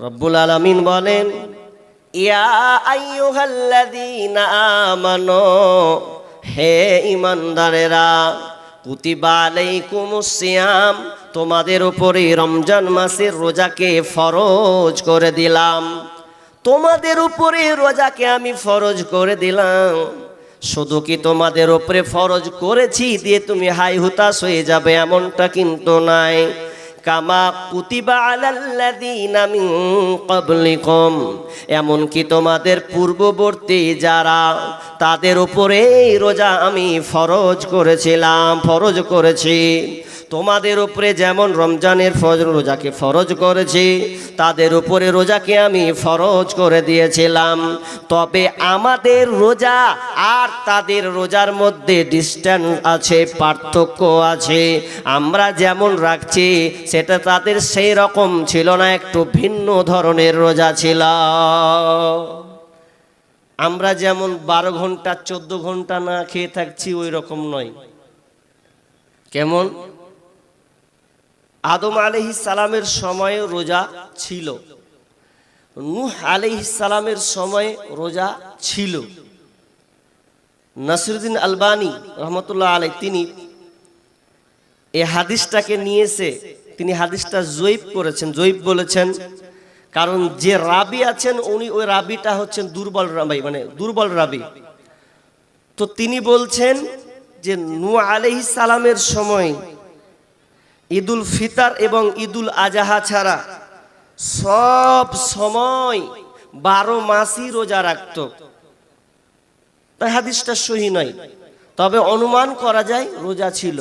রব্বুল আলামিন বলেন, ইয়া আইয়ুহাল্লাযীনা আমানু, হে ঈমানদারেরা, কুতিবা আলাইকুমুস সিয়াম, তোমাদের উপরে রমজান মাসের রোজাকে ফরজ করে দিলাম। তোমাদের উপরে রোজাকে আমি ফরজ করে দিলাম। শুধু কি তোমাদের উপরে ফরজ করেছি দিয়ে তুমি হাই হুতাশ হয়ে যাবে এমনটা কিন্তু নাই। কামা কুতিবা আলাল্লাযীনা মিন ক্বাবলিকুম, এমনকি তোমাদের পূর্ববর্তী যারা, তাদের উপরে রোজা আমি ফরজ করেছি। তোমাদের উপরে যেমন রমজানের রোজাকে ফরজ করেছি, তাদের উপরে রোজাকে আমি ফরজ করে দিয়েছিলাম। তবে আমাদের রোজা আর তাদের রোজার মধ্যে ডিস্টেন্স আছে, পার্থক্য আছে। আমরা যেমন রাখছি সেটা তাদের সেই রকম ছিল না, একটু ভিন্ন ধরনের রোজা ছিল। আমরা যেমন 12 ঘন্টা 14 ঘন্টা না খেয়ে থাকছি ওই রকম নয়। কেমন? আদম আলাইহিস সালামের সময়ে রোজা ছিল, নূহ আলাইহিস সালামের সময়ে রোজা ছিল। নাসিরুদ্দিন আলবানী রহমতুল্লাহ আলাইহি তিনি এই হাদিসটাকে নিয়েছে, তিনি হাদিসটা জয়ীফ করেছেন, জয়ীফ বলেছেন, কারণ যে রাবি আছেন উনি ওই রাবিটা হচ্ছেন দুর্বল রাবি, মানে দুর্বল রাবি। তো তিনি বলছেন যে নূহ আলাইহিস সালামের সময় ঈদুল ফিতর এবং ঈদুল আজহা ছাড়া সব সময় 12 মাসই রোজা রাখত। তাই হাদিসটা সহি নয়, তবে অনুমান করা যায় রোজা ছিল।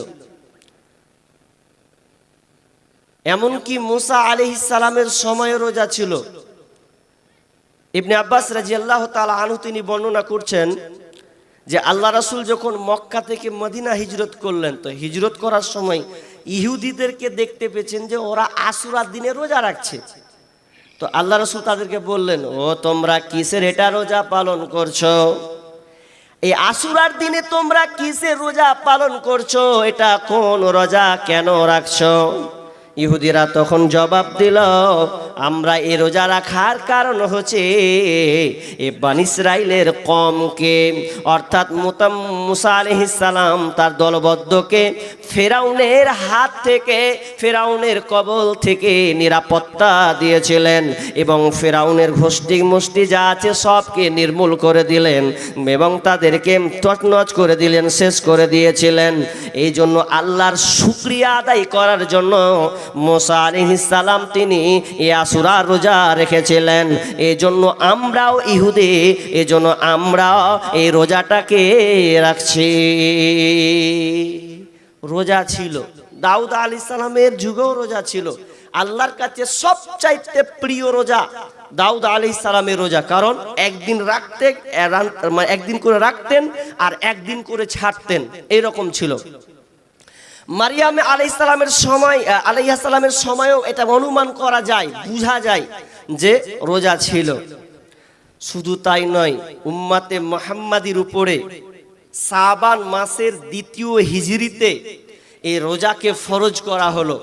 এমনকি মুসা আলাইহিস সালামের সময় রোজা ছিল। ইবনে আব্বাস রাদিয়াল্লাহু তাআলা আনহু তিনি বর্ণনা করছেন যে আল্লাহ রাসূল যখন মক্কা থেকে মদিনা হিজরত করলেন, তো হিজরত করার সময় ইহুদিদেরকে দেখতে পেয়েছেন যে ওরা আশুরার দিনে রোজা রাখছে। তো আল্লাহ রাসূল তাদেরকে বললেন, ও তোমরা কিসের এটা রোজা পালন করছো? এই আশুরার দিনে তোমরা কিসের রোজা পালন করছো? এটা কোন রোজা, কেন রাখছো? ইহুদিরা তখন জবাব দিল, আমরা এই রোজা রাখার কারণ হচ্ছে এ বনী ইসরাইলের কওমকে, অর্থাৎ মুসা আলাইহিস সালাম তার দলবদ্ধকে ফেরাউনের হাত থেকে, ফেরাউনের কবল থেকে নিরাপত্তা দিয়েছিলেন এবং ফেরাউনের গোষ্ঠী যা আছে সবকে নির্মূল করে দিলেন এবং তাদেরকে তছনছ করে দিলেন, শেষ করে দিয়েছিলেন। এই জন্য আল্লাহর শুকরিয়া আদায় করার জন্য মুসা আলাইহিস সালাম তিনি এই আশুরা রোজা রেখেছিলেন। এই জন্য আমরাও ইহুদি, এই জন্য আমরা এই রোজাটাকে রাখছি। রোজা ছিল, দাউদ আলাইহিস সালামের যুগেও রোজা ছিল। আল্লাহর কাছে সবচাইতে প্রিয় রোজা দাউদ আলাইহিস সালামের রোজা, কারণ একদিন করে রাখতেন আর একদিন করে ছাড়তেন, এইরকম ছিল। মারিয়াম আলাইহিস সালামের সময়ও এটা অনুমান করা যায়, বোঝা যায় যে রোজা ছিল। শুধু তাই নয়, উম্মাতে মুহাম্মাদির উপরে শাবান মাসের 2য় হিজরিতে এই রোজাকে ফরজ করা হলো।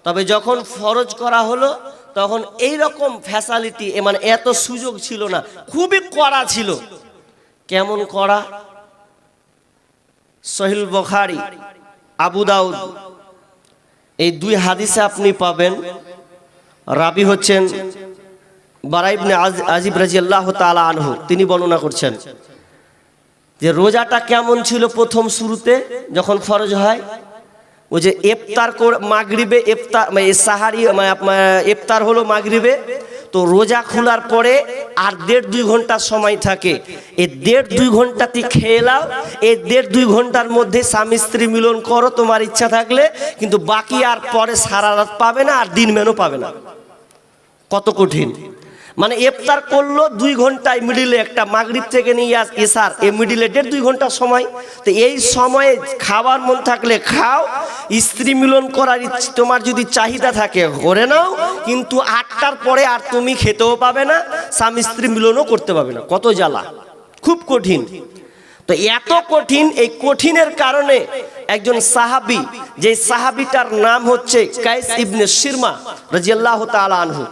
তবে যখন ফরজ করা হলো তখন এই রকম ফ্যাসিলিটি, মানে এত সুযোগ ছিল না, খুবই কড়া ছিল। কেমন কড়া? সহিহ বুখারী, আবু দাউদ, এই 2 হাদিসে আপনি পাবেন। রাবি হচ্ছেন বারা ইবনে আজিব রাদিয়াল্লাহু তাআলা আনহু, তিনি বর্ণনা করছেন যে রোজাটা কেমন ছিল প্রথম শুরুতে যখন ফরজ হয়। ওই যে ইফতার করে মাগরিবে, ইফতার মানে সাহারি, মানে আপনার ইফতার হলো মাগরিবে, তো রোজা খোলার পরে আর 1.5-2 ঘন্টা সময় থাকে। এই 1.5-2 ঘন্টাতে খেয়ে নাও, এই 1.5-2 ঘন্টার মধ্যে স্বামী স্ত্রী মিলন করো তোমার ইচ্ছা থাকলে, কিন্তু বাকি আর পরে সারা রাত পাবে না আর দিন মেনও পাবে না। কত কঠিন! মানে ইফতার করলো 2 ঘন্টায়, মিডিলে একটা মাগরিব থেকে নিয়ে ইশার, এই মিডিলে 1.5-2 ঘন্টা সময়। তো এই সময়ে খাবার মন থাকলে খাও, স্ত্রী মিলন করার তোমার যদি চাহিদা থাকে করে নাও, কিন্তু 8টার পরে আর তুমি খেতেও পাবে না, স্বামী স্ত্রী মিলনও করতে পাবে না। কত জ্বালা, খুব কঠিন। তো এত কঠিন, এই কঠিনের কারণে একজন সাহাবী, যে সাহাবীটার নাম হচ্ছে কায়েস ইবনে শিরমা রাদিয়াল্লাহু তাআলা আনহু,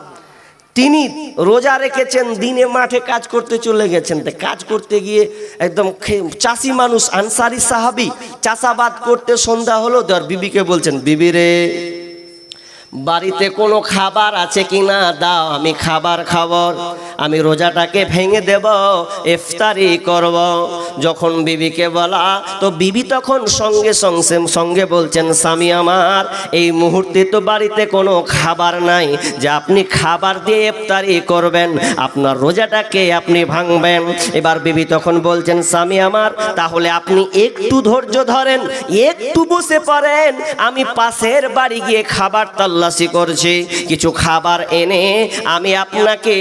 তিনি রোজা রেখেছেন, দিনে মাঠে কাজ করতে চলে গেছেন। কাজ করতে গিয়ে একদম চাষি মানুষ, আনসারি সাহাবি, চাষাবাদ করতে সন্ধ্যা হলো। তার বিবিকে বলছেন, বিবি রে, বাড়িতে কোনো খাবার আছে কিনা দাও, আমি খাবার খাবো, আমি রোজাটাকে ভেঙে দেব, ইফতারি করব। যখন বিবিকে বলা, তো বিবি তখন সঙ্গে বলছেন, স্বামী আমার, এই মুহূর্তে তো বাড়িতে কোনো খাবার নাই যে আপনি খাবার দিয়ে ইফতারি করবেন, আপনার রোজাটাকে আপনি ভাঙবেন। এবার বিবি তখন বলছেন, স্বামী আমার, তাহলে আপনি একটু ধৈর্য ধরেন, একটু বসে পড়েন, আমি পাশের বাড়ি গিয়ে খাবার তল্লাশি করছি, কিছু খাবার এনে আমি আপনাকে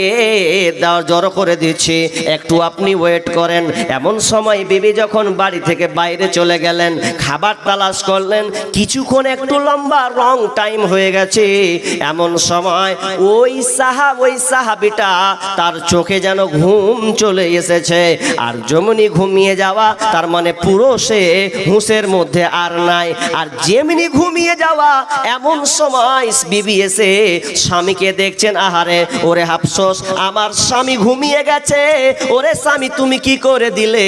জড়ো করে দিচ্ছি, একটু আপনি ওয়েট করেন। এমন সময় বিবি যখন বাড়ি থেকে বাইরে চলে গেলেন, খাবার তালাশ করলেন, কিছুক্ষণ একটু লম্বা রং টাইম হয়ে গেছে। এমন সময় ওই সাহাবিটা, তার চোখে যেন ঘুম চলে এসেছে, আর যেমনি ঘুমিয়ে যাওয়া, তার মানে পুরো সে হুঁশের মধ্যে আর নাই। আর যেমনি ঘুমিয়ে যাওয়া, এমন সময় বিবি এসে স্বামীকে দেখছেন, আহারে ওরে আফসোস, আমার স্বামী ঘুমিয়ে গেছে, ওরে স্বামী তুমি কি করে দিলে,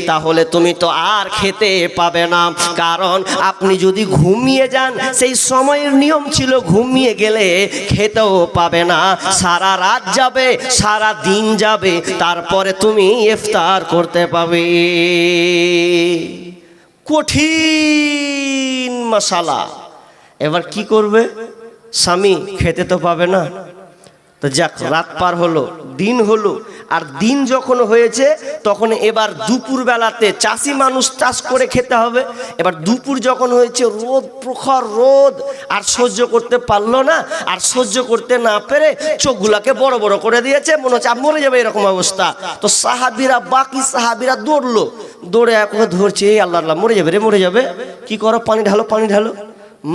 তাহলে তুমি তো আর খেতে পাবে না, কারণ আপনি যদি ঘুমিয়ে যান, সেই সময়ের নিয়ম ছিল ঘুমিয়ে গেলে খেতেও পাবে না, সারা রাত যাবে, সারা দিন যাবে, তারপরে তুমি ইফতার করতে পাবে। কঠিন মশালা। এবার কি করবে? স্বামী খেতে তো পাবে না। তো যাক, রাত পার হলো, দিন হলো, আর দিন যখন হয়েছে তখন এবার দুপুর বেলাতে চাষি মানুষ চাষ করে খেতে হবে। এবার দুপুর যখন হয়েছে, রোদ, প্রখর রোদ, আর সহ্য করতে পারলো না, আর সহ্য করতে না পেরে চোখগুলাকে বড় বড় করে দিয়েছে, মনে হচ্ছে মরে যাবে, এরকম অবস্থা। তো বাকি সাহাবিরা দৌড়লো, দৌড়ে একবার ধরছে, আল্লাহ আল্লাহ, মরে যাবে রে, মরে যাবে, কি করো, পানি ঢালো,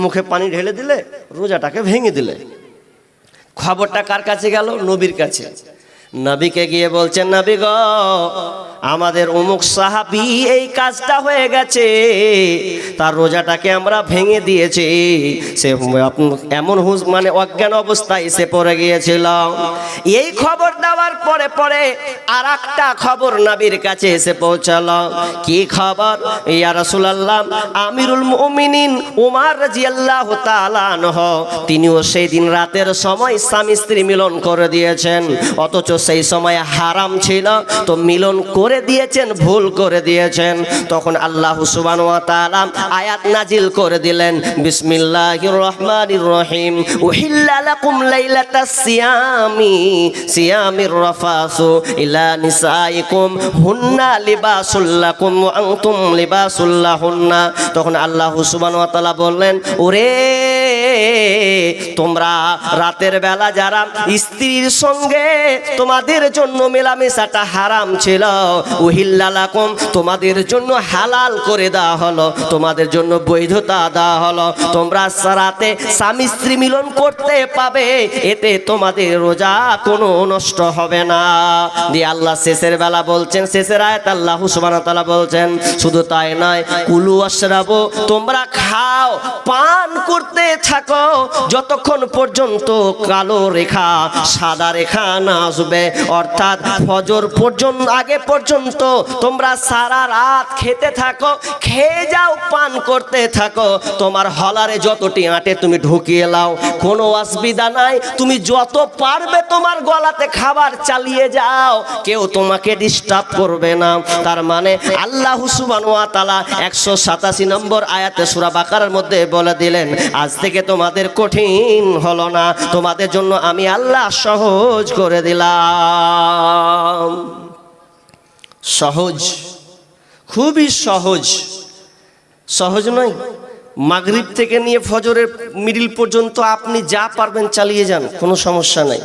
মুখে পানি ঢেলে দিলে, রোজাটাকে ভেঙে দিলে। খবরটা কার কাছে গেল? নবীর কাছে। নবীকে গিয়ে বলছেন, নবী গো, আমাদের অমুক সাহাবী এই কাজটা হয়ে গেছে, তার রোজাটাকে আমরা ভেঙে দিয়েছি, সে এমন মানে অজ্ঞান অবস্থায় সে পড়ে গিয়েছিল। এই খবর দেওয়ার পরে আর একটা খবর নবীর কাছে এসে পৌঁছালো। কি খবর? ইয়া রাসূলুল্লাহ, আমিরুল মুমিনিন ওমর রাদিয়াল্লাহু তাআলা আনহু, তিনিও সেই দিন রাতের সময় স্বামী স্ত্রী মিলন করে দিয়েছেন, অথচ সেই সময় হারাম ছিল, তো মিলন করে দিয়েছেন, ভুল করে দিয়েছেন। তখন আল্লাহ সুবহানাহু ওয়া তাআলা আয়াত নাজিল করে দিলেন, বিসমিল্লাহির রহমানির রহিম, উহিল্লা লাকুম লাইলাতাস সিয়ামির রাফাসু ইলা নিসাইকুম হুন্না লিবাসুল লাকুম ওয়া আনতুম লিবাসুল লাহুন্না। তখন আল্লাহ সুবহানাহু ওয়া তাআলা বললেন, ওরে তোমরা রাতের বেলা যারা স্ত্রীর সঙ্গে, তোমাদের জন্য মেলামেশাটা হারাম ছিল, উহিল্লা লাকুম, তোমাদের জন্য হালাল করে দেওয়া হলো, তোমাদের জন্য বৈধতা দেওয়া হলো, তোমরা রাতে স্বামী স্ত্রী মিলন করতে পাবে, এতে তোমাদের রোজা কোনো নষ্ট হবে না। দিয়ে আল্লাহ শেষের বেলা বলছেন, শেষের আয়াত আল্লাহ সুবহানাহু ওয়া তাআলা বলছেন, শুধু তাই নয়, কুলু ওয়াশরাবু, তোমরা খাও, পান করতে থাকো, যতক্ষণ পর্যন্ত কালো রেখা সাদা রেখা না আসবে, অর্থাৎ ফজর পর্যন্ত আগে পর্যন্ত তোমরা সারা রাত খেতে থাকো, খেয়ে যাও, পান করতে থাকো, তোমার হলারে যতটি আটে তুমি ঢুকিয়ে লাও, কোনো অসুবিধা নাই, তুমি যত পারবে তোমার গলাতে খাবার চালিয়ে যাও, কেউ তোমাকে ডিস্টার্ব করবে না। তার মানে আল্লাহ সুবহানাহু ওয়া তাআলা 187 নম্বর আয়াতে সূরা বাকারার মধ্যে বলে দিলেন, আজ থেকে তোমাদের কঠিন হলো না, তোমাদের জন্য আমি আল্লাহ সহজ করে দিলাম। সহজ, খুবই সহজ। সহজ নয়? মাগরিব থেকে নিয়ে ফজরের মিডিল পর্যন্ত আপনি যা পারবেন চালিয়ে যান, কোনো সমস্যা নাই।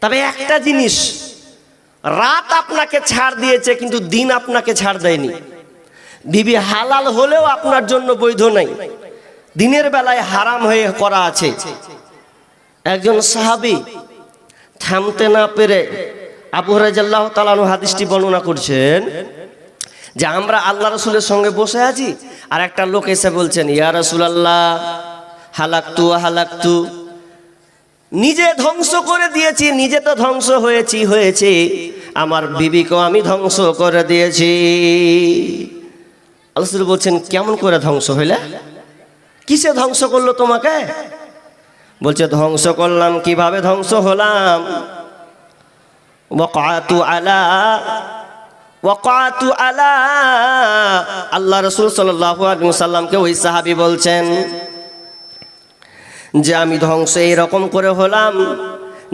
তবে একটা জিনিস, রাত আপনাকে ছাড় দিয়েছে কিন্তু দিন আপনাকে ছাড় দেয়নি। বিবি হালাল হলেও আপনার জন্য বৈধ নাই, দিনের বেলায় হারাম হয়ে করা আছে। একজন সাহাবী থামতে না পেরে আবু হুরায়রা রাদিয়াল্লাহু তাআলা আনহু হাদিসটি বর্ণনা করছেন যে আমরা আল্লাহ রাসূলের সঙ্গে বসে আছি, আর একটা লোক এসে বলছেন, ইয়া রাসূলুল্লাহ, হালাকতু, নিজে ধ্বংস করে দিয়েছি, নিজে তো ধ্বংস হয়েছে, আমার বিবিকেও আমি ধ্বংস করে দিয়েছি। আল্লাহ রাসূল বলছেন কেমন করে ধ্বংস হইলে? কিসে ধ্বংস করলো তোমাকে? বলছে ধ্বংস করলাম, কিভাবে ধ্বংস হলাম? ওয়াকাতু আলা আল্লাহ রাসূল সাল্লাল্লাহু আলাইহি ওয়াসাল্লামকে ওই সাহাবী বলছেন যে আমি ধ্বংস এরকম করে হলাম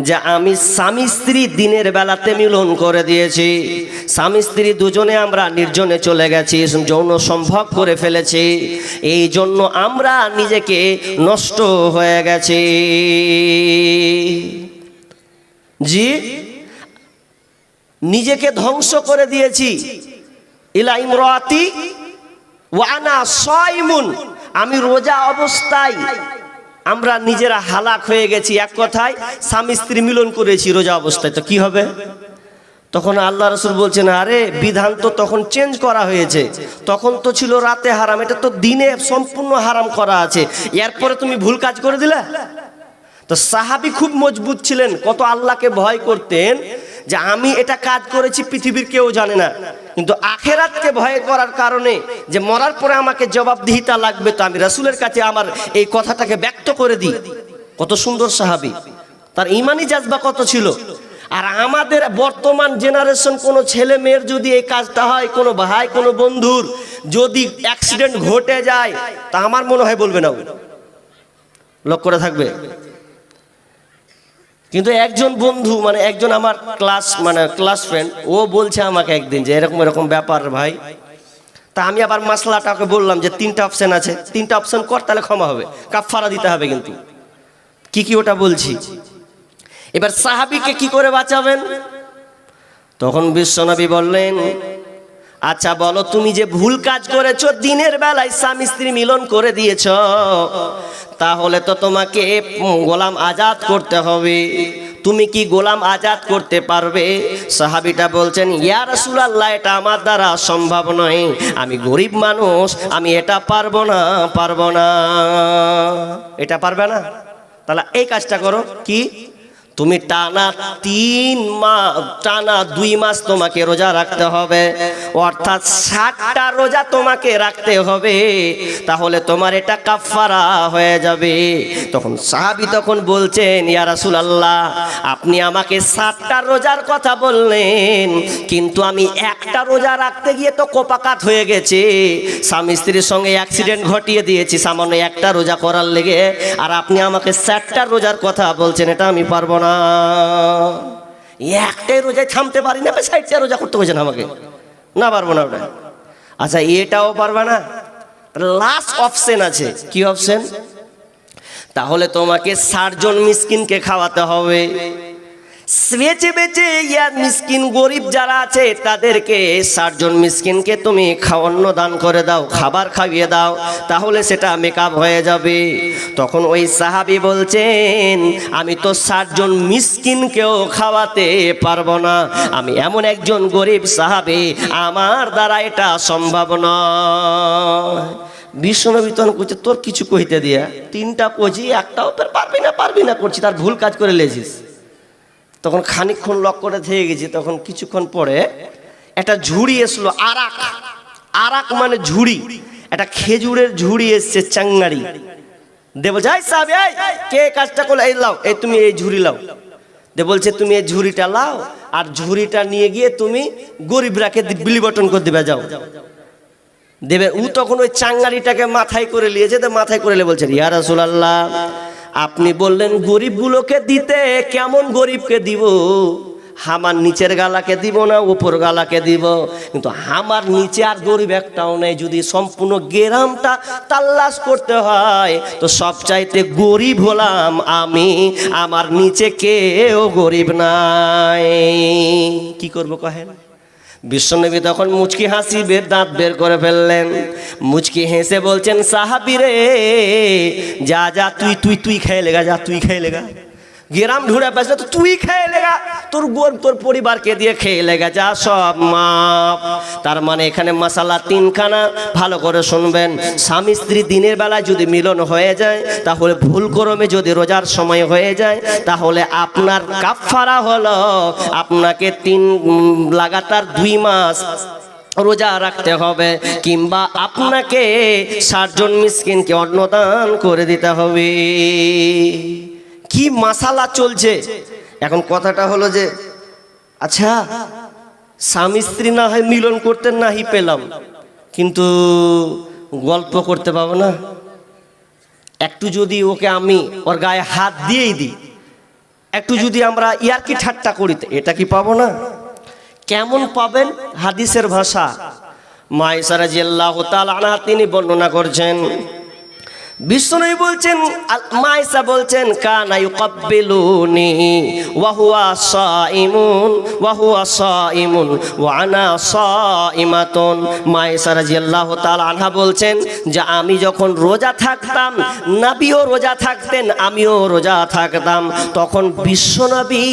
যে আমি স্বামী স্ত্রী দিনের বেলাতে মিলন করে দিয়েছি, স্বামী স্ত্রী দুজনে আমরা নির্জনে চলে গেছি, যৌন সম্ভোগ করে ফেলেছি, এই জন্য আমরা নিজেকে নষ্ট হয়ে গেছি। জি, নিজেকে ধ্বংস করে দিয়েছি। ইলা ইমরাতি ওয়া আনা সাইমুন, আমি রোজা অবস্থায় আমরা নিজেরা হালাক হয়ে গেছি। এক কথায় স্বামী স্ত্রী মিলন করেছি রোজা অবস্থায়, তো কি হবে? তখন আল্লাহ রাসূল বলছেন আরে বিধান তো তখন চেঞ্জ করা হয়েছে, তখন তো ছিল রাতে হারাম, এটা তো দিনে সম্পূর্ণ হারাম করা আছে, এরপরে তুমি ভুল কাজ করে দিলে। তো সাহাবী খুব মজবুত ছিলেন, কত আল্লাহকে ভয় করতেন যে আমি এটা কাজ করেছি পৃথিবীর কেউ জানে না, কিন্তু আখেরাতকে ভয় করার কারণে যে মরার পরে আমাকে জবাবদিহিতা লাগবে, তো আমি রাসূলের কাছে আমার এই কথাটাকে ব্যক্ত করে দিই। কত সুন্দর সাহাবী, তার ঈমানি জাজবা কত ছিল। আর আমাদের বর্তমান জেনারেশন, কোনো ছেলে মেয়ের যদি এই কাজটা হয়, কোনো ভাই কোনো বন্ধুর যদি অ্যাক্সিডেন্ট ঘটে যায়, তা আমার মনে হয় বলবে না, লক্ষ্য করে থাকবে। কিন্তু একজন বন্ধু, মানে একজন আমার ক্লাস ফ্রেন্ড, ও বলছে আমাকে একদিন যে এরকম এরকম ব্যাপার ভাই। তা আমি আবার মাসলাটাকে বললাম যে 3টা অপশন আছে, 3টা অপশন কর, তাহলে ক্ষমা হবে, কাফারা দিতে হবে। কিন্তু কি ওটা বলছি। এবার সাহাবীকে কি করে বাঁচাবেন? তখন বিশ্বনবী বললেন আচ্ছা বলো, তুমি যে ভুল কাজ করেছো, দিনের বেলায় স্বামী স্ত্রী মিলন করে দিয়েছ, তাহলে তো তোমাকে গোলাম আজাদ করতে হবে, তুমি কি গোলাম আজাদ করতে পারবে? সাহাবীটা বলছেন ইয়া রাসূলুল্লাহ, এটা আমার দ্বারা সম্ভব নয়, আমি গরিব মানুষ, আমি এটা পারবো না। এটা পারবে না? তাহলে এই কাজটা করো, কি তুমি টানা 2 মাস তোমাকে রোজা রাখতে হবে, অর্থাৎ 60টা রোজা তোমাকে রাখতে হবে, তাহলে তোমার এটা কাফারা হয়ে যাবে। তখন সাহাবী তখন বলছেন ইয়া রাসূলুল্লাহ, আপনি আমাকে 60টা রোজার কথা বললেন, কিন্তু আমি একটা রোজা রাখতে গিয়ে তো কোপাকাত হয়ে গেছে, স্বামী স্ত্রীর সঙ্গে অ্যাক্সিডেন্ট ঘটিয়ে দিয়েছি সামান্য একটা রোজা করার লেগে, আর আপনি আমাকে 60টা রোজার কথা বলছেন, এটা আমি পারবো না। একটাই রোজায় থামতে পারি না, 60টা রোজা করতে বলছেন আমাকে, না পারবো না ওটা। আচ্ছা এটাও পারবে না, লাস্ট অপশন আছে, কি অপশন? তাহলে তোমাকে 60 জন মিসকিনকে খাওয়াতে হবে, বেঁচে বেঁচে মিসকিন গরিব যারা আছে তাদেরকে 60 জন মিসকিনকে তুমি খাওয়ান্ন দান করে দাও, খাবার খাইয়ে দাও, তাহলে সেটা মেকআপ হয়ে যাবে। তখন ওই সাহাবী বলছেন আমি তো 60 জন মিসকিনকেও খাওয়াতে পারবো না, আমি এমন একজন গরিব সাহাবী, আমার দ্বারা এটা সম্ভব নয়। বিশ্বনবী তখন করছে তোর কিছু কইতে দিয়া 3টা কজি, একটাও তোর পারবি না করছি, তার ভুল কাজ করে লেছিস। তখন খানিকক্ষণ লক করে থেকে গেছি, তখন কিছুক্ষণ পরে একটা ঝুড়ি এসলো, আরাক মানে ঝুড়ি, একটা খেজুরের ঝুড়ি এসছে, চাঙ্গারি দে বলছে এই সাহেব, এই কে কাজটা করলো, এই লাও, এই তুমি এই ঝুড়ি লাও দে, বলছে তুমি এই ঝুড়িটা লাও, আর ঝুড়িটা নিয়ে গিয়ে তুমি গরিবরাকে বিলি বটন করে দিবে, যাও দেবে। ও তখন ওই চাঙ্গারিটাকে মাথায় করে নিয়েছে, তো মাথায় করে বলছে ইয়া রাসূলুল্লাহ, আপনি বললেন গরিবগুলোকে দিতে, কেমন গরিবকে দিব? আমার নিচের গালাকে দিব না উপর গালাকে দিব? কিন্তু আমার নিচে আর গরিব একটাও নেই, যদি সম্পূর্ণ গ্রামটা তাল্লাশ করতে হয় তো সবচাইতে গরিব হলাম আমি, আমার নিচে কেউ গরিব নাই। কি করবো কহেন? বিশ্বনবী তখন মুচকি হাসি দাঁত বের করে ফেললেন, মুচকি হেসে বলছেন সাহাবী রে, যা তুই খেয়ে লেগা, যা তুই খেয়ে লেগা, গ্রাম ঢুড়ে বেঁচে তো তুই খেয়ে লেগা, তোর পরিবারকে দিয়ে খেয়ে লেগা, যা সব মাপ। তার মানে এখানে মাসালা তিনখানা, ভালো করে শুনবেন। স্বামী স্ত্রী দিনের বেলায় যদি মিলন হয়ে যায়, তাহলে ভুল ক্রমে যদি রোজার সময় হয়ে যায়, তাহলে আপনার কাফারা হলো আপনাকে লাগাতার 2 মাস রোজা রাখতে হবে, কিংবা আপনাকে 60 জন মিসকিনকে অন্নদান করে দিতে হবে। কি মাসালা চলছে এখন। কথাটা হলো যে আচ্ছা স্বামী স্ত্রী না হয় মিলন করতে নাহি পেলাম, কিন্তু গল্প করতে পাবো না? একটু যদি ওকে আমি ওর গায়ে হাত দিয়েই দিই, একটু যদি আমরা ইয়ার্কি ঠাট্টা করি, এটা কি পাবো না? কেমন পাবেন? হাদিসের ভাষা মা আয়েশা রাদিয়াল্লাহু তাআলা আনহা তিনি বর্ণনা করছেন, বিশ্বনবী বলছেন, মা আয়েশা বলছেন, কানা ইউকাব্বিলুনি ওয়া হুয়া সাইমুন ওয়া আনা সাইমাতুন। মা আয়েশা রাদিয়াল্লাহু তাআলা আনহা বলছেন যে আমি যখন রোজা থাকতাম, নবীও রোজা থাকতেন, আমিও রোজা থাকতাম, তখন বিশ্বনবী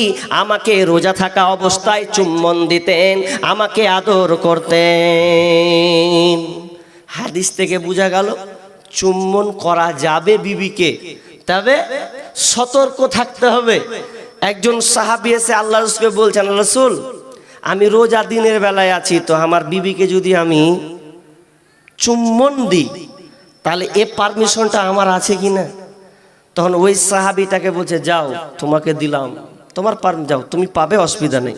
আমাকে রোজা থাকা অবস্থায় চুম্বন দিতেন, আমাকে আদর করতেন। হাদিস থেকে বোঝা গেল চুম্বন করা যাবে বিবিকে, তবে সতর্ক থাকতে হবে। একজন সাহাবী এসে আল্লাহ রাসূলকে বলছেন, রাসূল আমি রোজা দিনের বেলায় আছি, তো আমার বিবিকে যদি আমি চুম্বন দিই তাহলে এ পারমিশনটা আমার আছে কিনা? তখন ওই সাহাবীটাকে বলছে, যাও তোমাকে দিলাম, তোমার যাও তুমি পাবে, অসুবিধা নেই।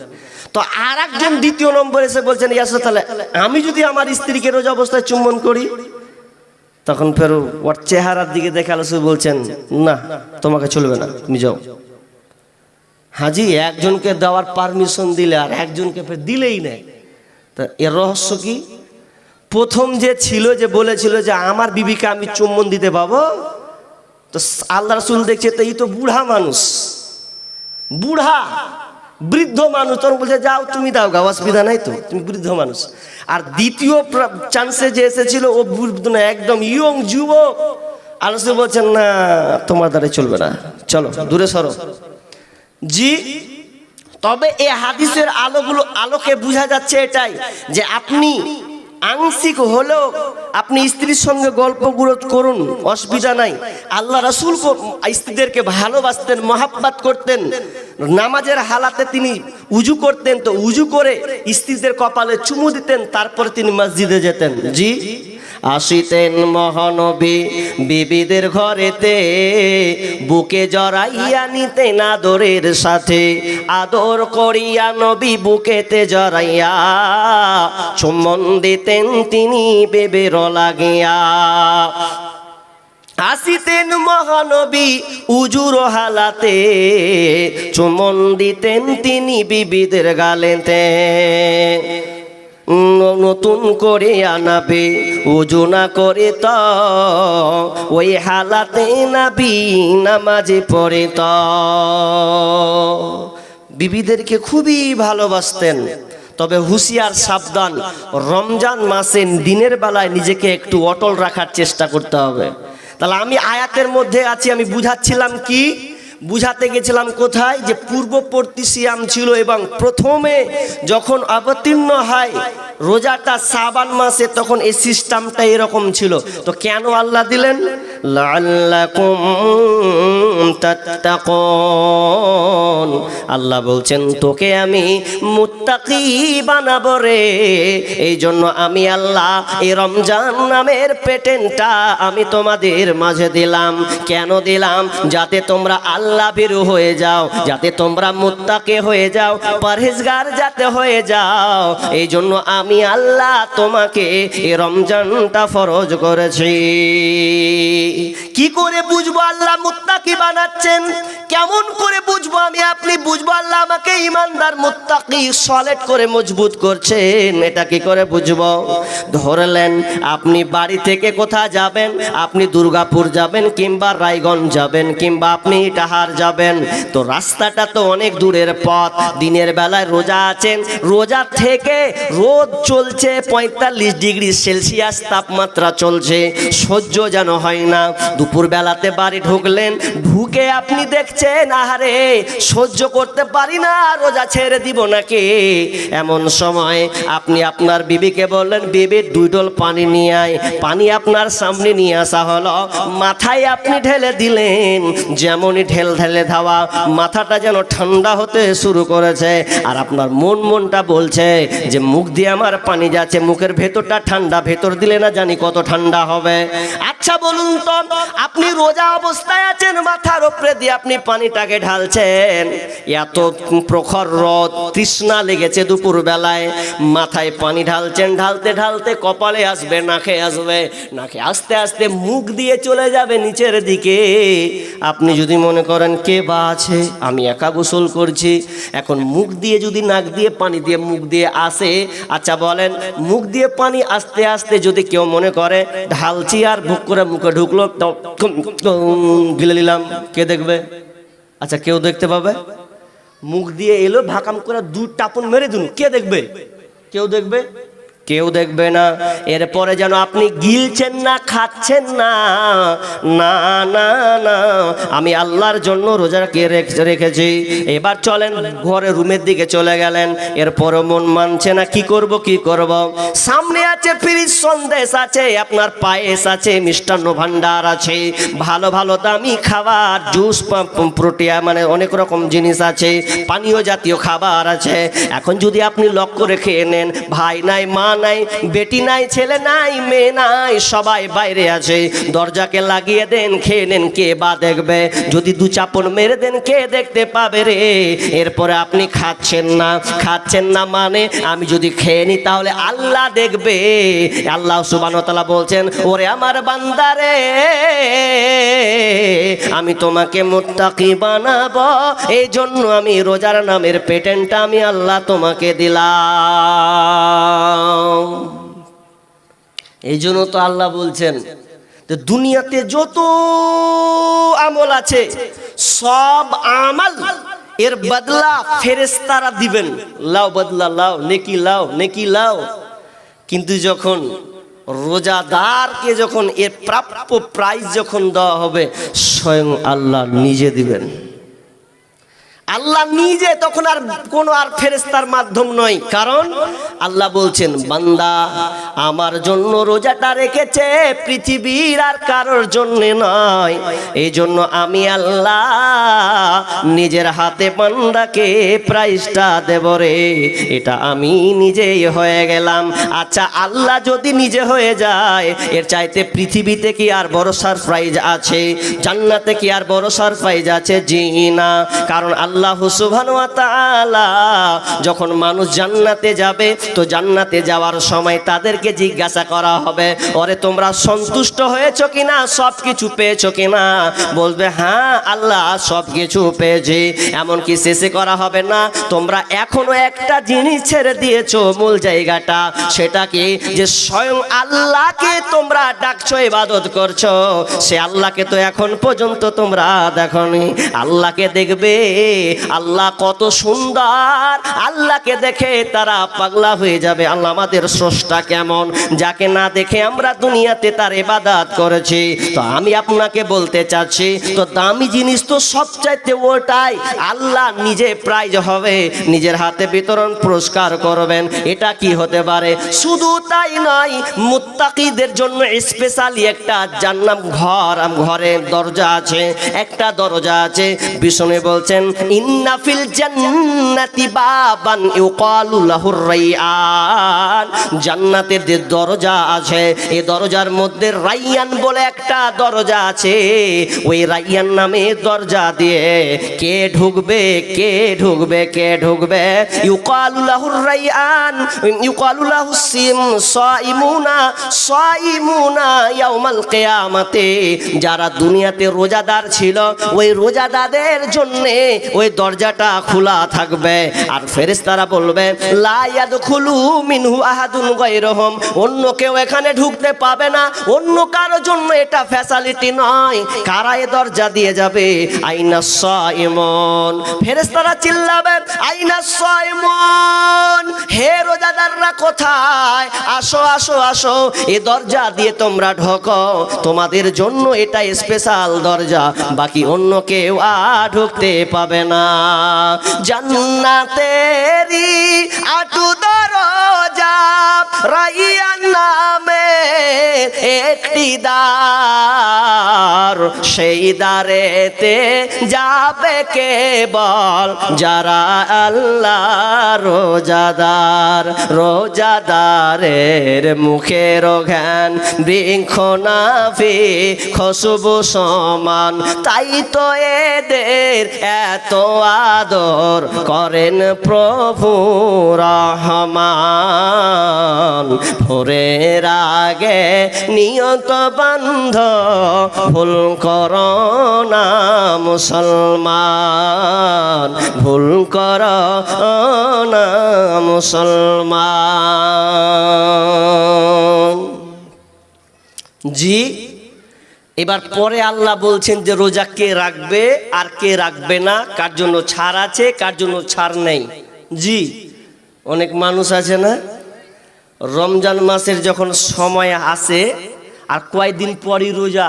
তো আর একজন দ্বিতীয় নম্বর এসে বলছেন, ইয়া রাসূল তাহলে আমি যদি আমার স্ত্রীকে রোজা অবস্থায় চুম্বন করি? তখন ফের ওর চেহারার দিকে দেখে রাসূল বলছেন, না তোমাকে চলবে না, তুমি যাও। হাজি একজনকে দেওয়ার পারমিশন দিলে আর একজনকে ফের দিলেই নেই, তা এর রহস্য কি? প্রথম যে ছিল, যে বলেছিল যে আমার বিবিকে আমি চুম্বন দিতে পাবো, তো আল্লাহ রাসূল দেখছে তো এই তো বুড়া মানুষ, বুড়া বৃদ্ধ মানুষ, তখন বলছে যাও তুমি দাও গা, অসুবিধা নাই তো, তুমি বৃদ্ধ মানুষ। আর দ্বিতীয় চান্সে যে এসেছিল ও বৃদ্ধ না, একদম ইয়ং যুবক। আল্লাহ বলছেন, না তোমার দ্বারা চলবে না, চলো দূরে সরো। জি, তবে এই হাদিসের আলোকে বোঝা যাচ্ছে এটাই যে আপনি আংশিক হলেও আপনি স্ত্রীর সঙ্গে গল্প গুজব করুন, অসুবিধা নাই। আল্লাহ রাসূল স্ত্রীদেরকে ভালোবাসতেন, মহাব্বত করতেন। নামাজের হালাতে তিনি উজু করতেন, তো উজু করে স্ত্রীদের কপালে চুমু দিতেন, তারপরে তিনি মসজিদে যেতেন। জি, আসিতেন মহানবী বিবিদের ঘরেতে, বুকে জড়াইয়া নিতেন আদরের সাথে, আদর করিয়া নবী বুকেতে জড়াইয়া চুম্বন দিতেন তিনি বেবের লাগিয়া। আসিতেন মহানবী উজুর হালাতে, চুম্বন দিতেন তিনি বিবিদের গালেতে, নতুন করে আনাবে উজু না করে তো ওই হালাতে নবী নামাজে পড়ে তো। বিবিদেরকে খুবই ভালোবাসতেন। তবে হুঁশিয়ার, সাবধান, রমজান মাসে দিনের বেলায় নিজেকে একটু অটল রাখার চেষ্টা করতে হবে। তাহলে আমি আয়াতের মধ্যে আছি, আমি বুঝাচ্ছিলাম কি, বুঝাতে গেছিলাম কোথায়, যে পূর্ববর্তী সিয়াম ছিল এবং প্রথমে যখন অবতীর্ণ হয় রোজাটা শাবান মাসে, তখন এই সিস্টেমটা এরকম ছিল। তো কেন আল্লাহ দিলেন? লাআল্লাকুম তাত্তাকুন। আল্লাহ বলছেন তোকে আমি মুত্তাকি বানাবো রে, এই জন্য আমি আল্লাহ এই রমজান নামের পেটেন্টটা আমি তোমাদের মাঝে দিলাম। কেন দিলাম? যাতে তোমরা আল্লাহ ভীরু হয়ে যাও, যাতে তোমরা মুত্তাকি হয়ে যাও, পরহেজগার যাতে হয়ে যাও। এই জন্য আমি আল্লাহ তোমাকে এই রমজানটা ফরজ করেছি। কি করে বুঝবো আল্লাহ মুত্তাকি বানাচ্ছেন? কেমন করে বুঝবো আমি, আপনি বুঝবো আল্লাহ আমাকে ইমানদার মুত্তাকি সলিড করে মজবুত করছেন? এটা কি করে বুঝবো? ধরলেন আপনি বাড়ি থেকে কোথায় যাবেন, আপনি দুর্গাপুর যাবেন, কিংবা রায়গঞ্জ যাবেন, কিংবা আপনি ইটাহার পাহাড় যাবেন, তো রাস্তাটা তো অনেক দূরের পথ। দিনের বেলায় রোজা আছেন, রোজা থেকে রোদ চলছে 45 ডিগ্রি সেলসিয়াস তাপমাত্রা চলছে, সহ্য যেন হয় না। দুপুর বেলাতে বাড়ি ঢুকলেন, ঢুকে আপনি দেখছেন আহারে সহ্য করতে পারি না, রোজা ছেড়ে দিব নাকি। এমন সময় আপনি আপনার বিবিকে বললেন, বিবি 2 ডোল পানি নিয়ে আয়। পানি আপনার সামনে নিয়ে আসা হলো, মাথায় আপনি ঢেলে দিলেন। যেমনই ঢেলে দেওয়া, মাথাটা যেন ঠান্ডা হতে শুরু করেছে। আর আপনার মনটা বলছে যে মুখ দিয়ে আমার পানি যাচ্ছে, মুখের ভেতরটা ঠান্ডা, ভেতর দিলে না জানি কত ঠান্ডা হবে। আচ্ছা বলুন তো, আপনি রোজা অবস্থায় আছেন, মাথার উপরে দিয়ে আপনি পানিটাকে ঢালছেন, এত প্রখর রোদ, তৃষ্ণা লেগেছে দুপুর বেলায়, মাথায় পানি ঢালছেন, ঢালতে ঢালতে কপালে আসবে, নাকে আসবে, নাকে আস্তে আস্তে মুখ দিয়ে চলে যাবে নিচের দিকে। আপনি যদি মনে করেন কে বা আছে, আমি একা গোসল করছি, এখন মুখ দিয়ে যদি নাক দিয়ে পানি দিয়ে মুখ দিয়ে আসে, আচ্ছা বলেন মুখ দিয়ে পানি আস্তে আস্তে যদি কেউ মনে করে ঢালছি আর ভুক করে মুখে ঢুকলো, গিলে নিলাম, কে দেখবে? আচ্ছা কেউ দেখতে পাবে? মুখ দিয়ে এলো ভাকাম করে 2 টাপুন মেরে দিন, কে দেখবে? কেউ দেখবে? কেউ দেখবে না। এরপরে যেন আপনি গিলছেন না, খাচ্ছেন না, না না না, আমি আল্লাহর জন্য রোজাকে রেখেছি। এবার চলেন ঘরে, রুমের দিকে চলে গেলেন। এরপরও মন মানছে না, কি করব কি করব। সামনে আছে ফ্রিজ, সন্দেশ আছে, আপনার পায়েস আছে, মিষ্টান্ন ভান্ডার আছে, ভালো ভালো দামি খাবার, জুস, প্রোটিয়া, মানে অনেক রকম জিনিস আছে, পানীয় জাতীয় খাবার আছে। এখন যদি আপনি লক্ষ্য রেখে নেন, ভাই নাই, মা নাই, বেটি নাই, ছেলে নাই, মেয়ে নাই, সবাই বাইরে আছে, দরজাকে লাগিয়ে দেন, খেয়ে নেন, কে বা দেখবে? যদি 2 চাপড় মেরে দেন, কে দেখতে পাবে রে? এরপরে আপনি খাচ্ছেন না, মানে আমি যদি খেয়ে নি তাহলে আল্লাহ দেখবে। আল্লাহ সুবহানাহু ওয়া তাআলা বলছেন, ওরে আমার বান্দারে, আমি তোমাকে মুত্তাকি বানাবো, এই জন্য আমি রোজার নামের পেটেন্টটা আমি আল্লাহ তোমাকে দিলাম। এই জন্য তো আল্লাহ বলছেন দুনিয়াতে যত আমল আছে সব আমল এর বদলা ফেরেশতারা দিবেন, লাও বদলা লাও, নেকি লাও, নেকি লাও। কিন্তু যখন রোজাদারকে যখন এর প্রাপ্য প্রাইজ যখন দেওয়া হবে, স্বয়ং আল্লাহ নিজে দিবেন। আল্লাহ নিজে, তখন আর কোনো আর ফেরেশতার মাধ্যম নয়। কারণ আল্লাহ বলছেন, বান্দা আমার জন্য রোজাটা রেখেছে, পৃথিবীর আর কারোর জন্য নয়। এই জন্য আমি আল্লাহ নিজের হাতে বান্দাকে প্রাইজটা দেব রে, এটা আমি নিজেই হয়ে গেলাম। আচ্ছা আল্লাহ যদি নিজে হয়ে যায়, এর চাইতে পৃথিবীতে কি আর বড় সারপ্রাইজ আছে? জান্নাতে কি আর বড় সারপ্রাইজ আছে? জি না। কারণ আল্লাহ সুবহানাহু ওয়া তাআলা যখন মানুষ জান্নাতে যাবে, তো জান্নাতে যাওয়ার সময় তাদেরকে জিজ্ঞাসা করা হবে, ওরে তোমরা সন্তুষ্ট হয়েছো কিনা, সব কিছু পেয়েছো কিনা? বলবে হ্যাঁ আল্লাহ সব কিছু পেয়েছি। এমনকি শেষে করা হবে না, তোমরা এখনো একটা জিনিস ছেড়ে দিয়েছো, মূল জায়গাটা, সেটা কি? যে স্বয়ং আল্লাহকে তোমরা ডাকছো, ইবাদত করছো, সে আল্লাহকে তো এখন পর্যন্ত তোমরা দেখোনি। আল্লাহকে দেখবে, আল্লাহ কত সুন্দর, আল্লাহকে দেখে তারা পাগলা হয়ে যাবে। আল্লাহ আমাদের স্রষ্টা কেমন, যাকে না দেখে আমরা দুনিয়াতে তার ইবাদত করেছি। তো আমি আপনাকে বলতে চাচ্ছি, তো দামি জিনিস তো সবচাইতে ওটাই, আল্লাহ নিজে প্রাইজ হবে, নিজের হাতে বিতরণ পুরস্কার করবেন। এটা কি হতে পারে? শুধু তাই নয়, মুত্তাকিদের জন্য স্পেশালি একটা জান্নাত ঘরের দরজা আছে, একটা দরজা আছে। বিষ্ণু বলছেন, ইন্না ফিল জান্নাতি বাবান ইউকালু লাহুর রাইয়ান, জান্নাতের যে দরজা আছে, এই দরজার মধ্যে রাইয়ান বলে একটা দরজা আছে। ওই রাইয়ান নামে দরজা দিয়ে কে ঢুকবে, কে ঢুকবে, কে ঢুকবে? ইউকালু লাহুর রাইয়ান, ইউকালু লাহু সাইমুনা, সাইমুনা ইয়াউমাল কিয়ামাতে। যারা দুনিয়াতে রোজাদার ছিল, ওই রোজাদারদের জন্য ওই দরজাটা খোলা থাকবে আর ফেরেশতারা বলবে লা ইয়াদখুলু মিনহু আহাদুন গায়রুহুম, অন্য কেউ এখানে ঢুকতে পাবে না, অন্য কারো জন্য এটা ফ্যাসিলিটি নয়। কারা এ দরজা দিয়ে যাবে? আইনাস সাইমুন। ফেরেশতারা চিল্লাবে আইনাস সাইমুন, হে রোজাদাররা কোথায়? আসো আসো আসো, এই দরজা দিয়ে তোমরা ঢোকো, তোমাদের জন্য এটা স্পেশাল দরজা, বাকি অন্য কেউ ঢুকতে পাবে না। জান্নাতেরই আটু দরজা, রাইয়ান নামে একটি দ্বার, সেই দ্বারেতে যাবে কেবল যারা আল্লাহ রোজাদার। রোজাদারের মুখের ঘ্রাণ বৃক্ষ নাভি খুশবু সমান, তাই তো এদের এত আদর করেন প্রভু রহমান। ভোরের আগে নিয়ত বান্ধ, ভুল করো না মুসলমান, ভুল করো না মুসলমান। জি, এবার পরে আল্লাহ বলছেন যে রোজা কে রাখবে আর কে রাখবে না, কার জন্য ছাড় আছে কার জন্য ছাড় নেই। জি, অনেক মানুষ আছে না, রমজান মাসের যখন সময় আসে আর কয়েকদিন পরই রোজা,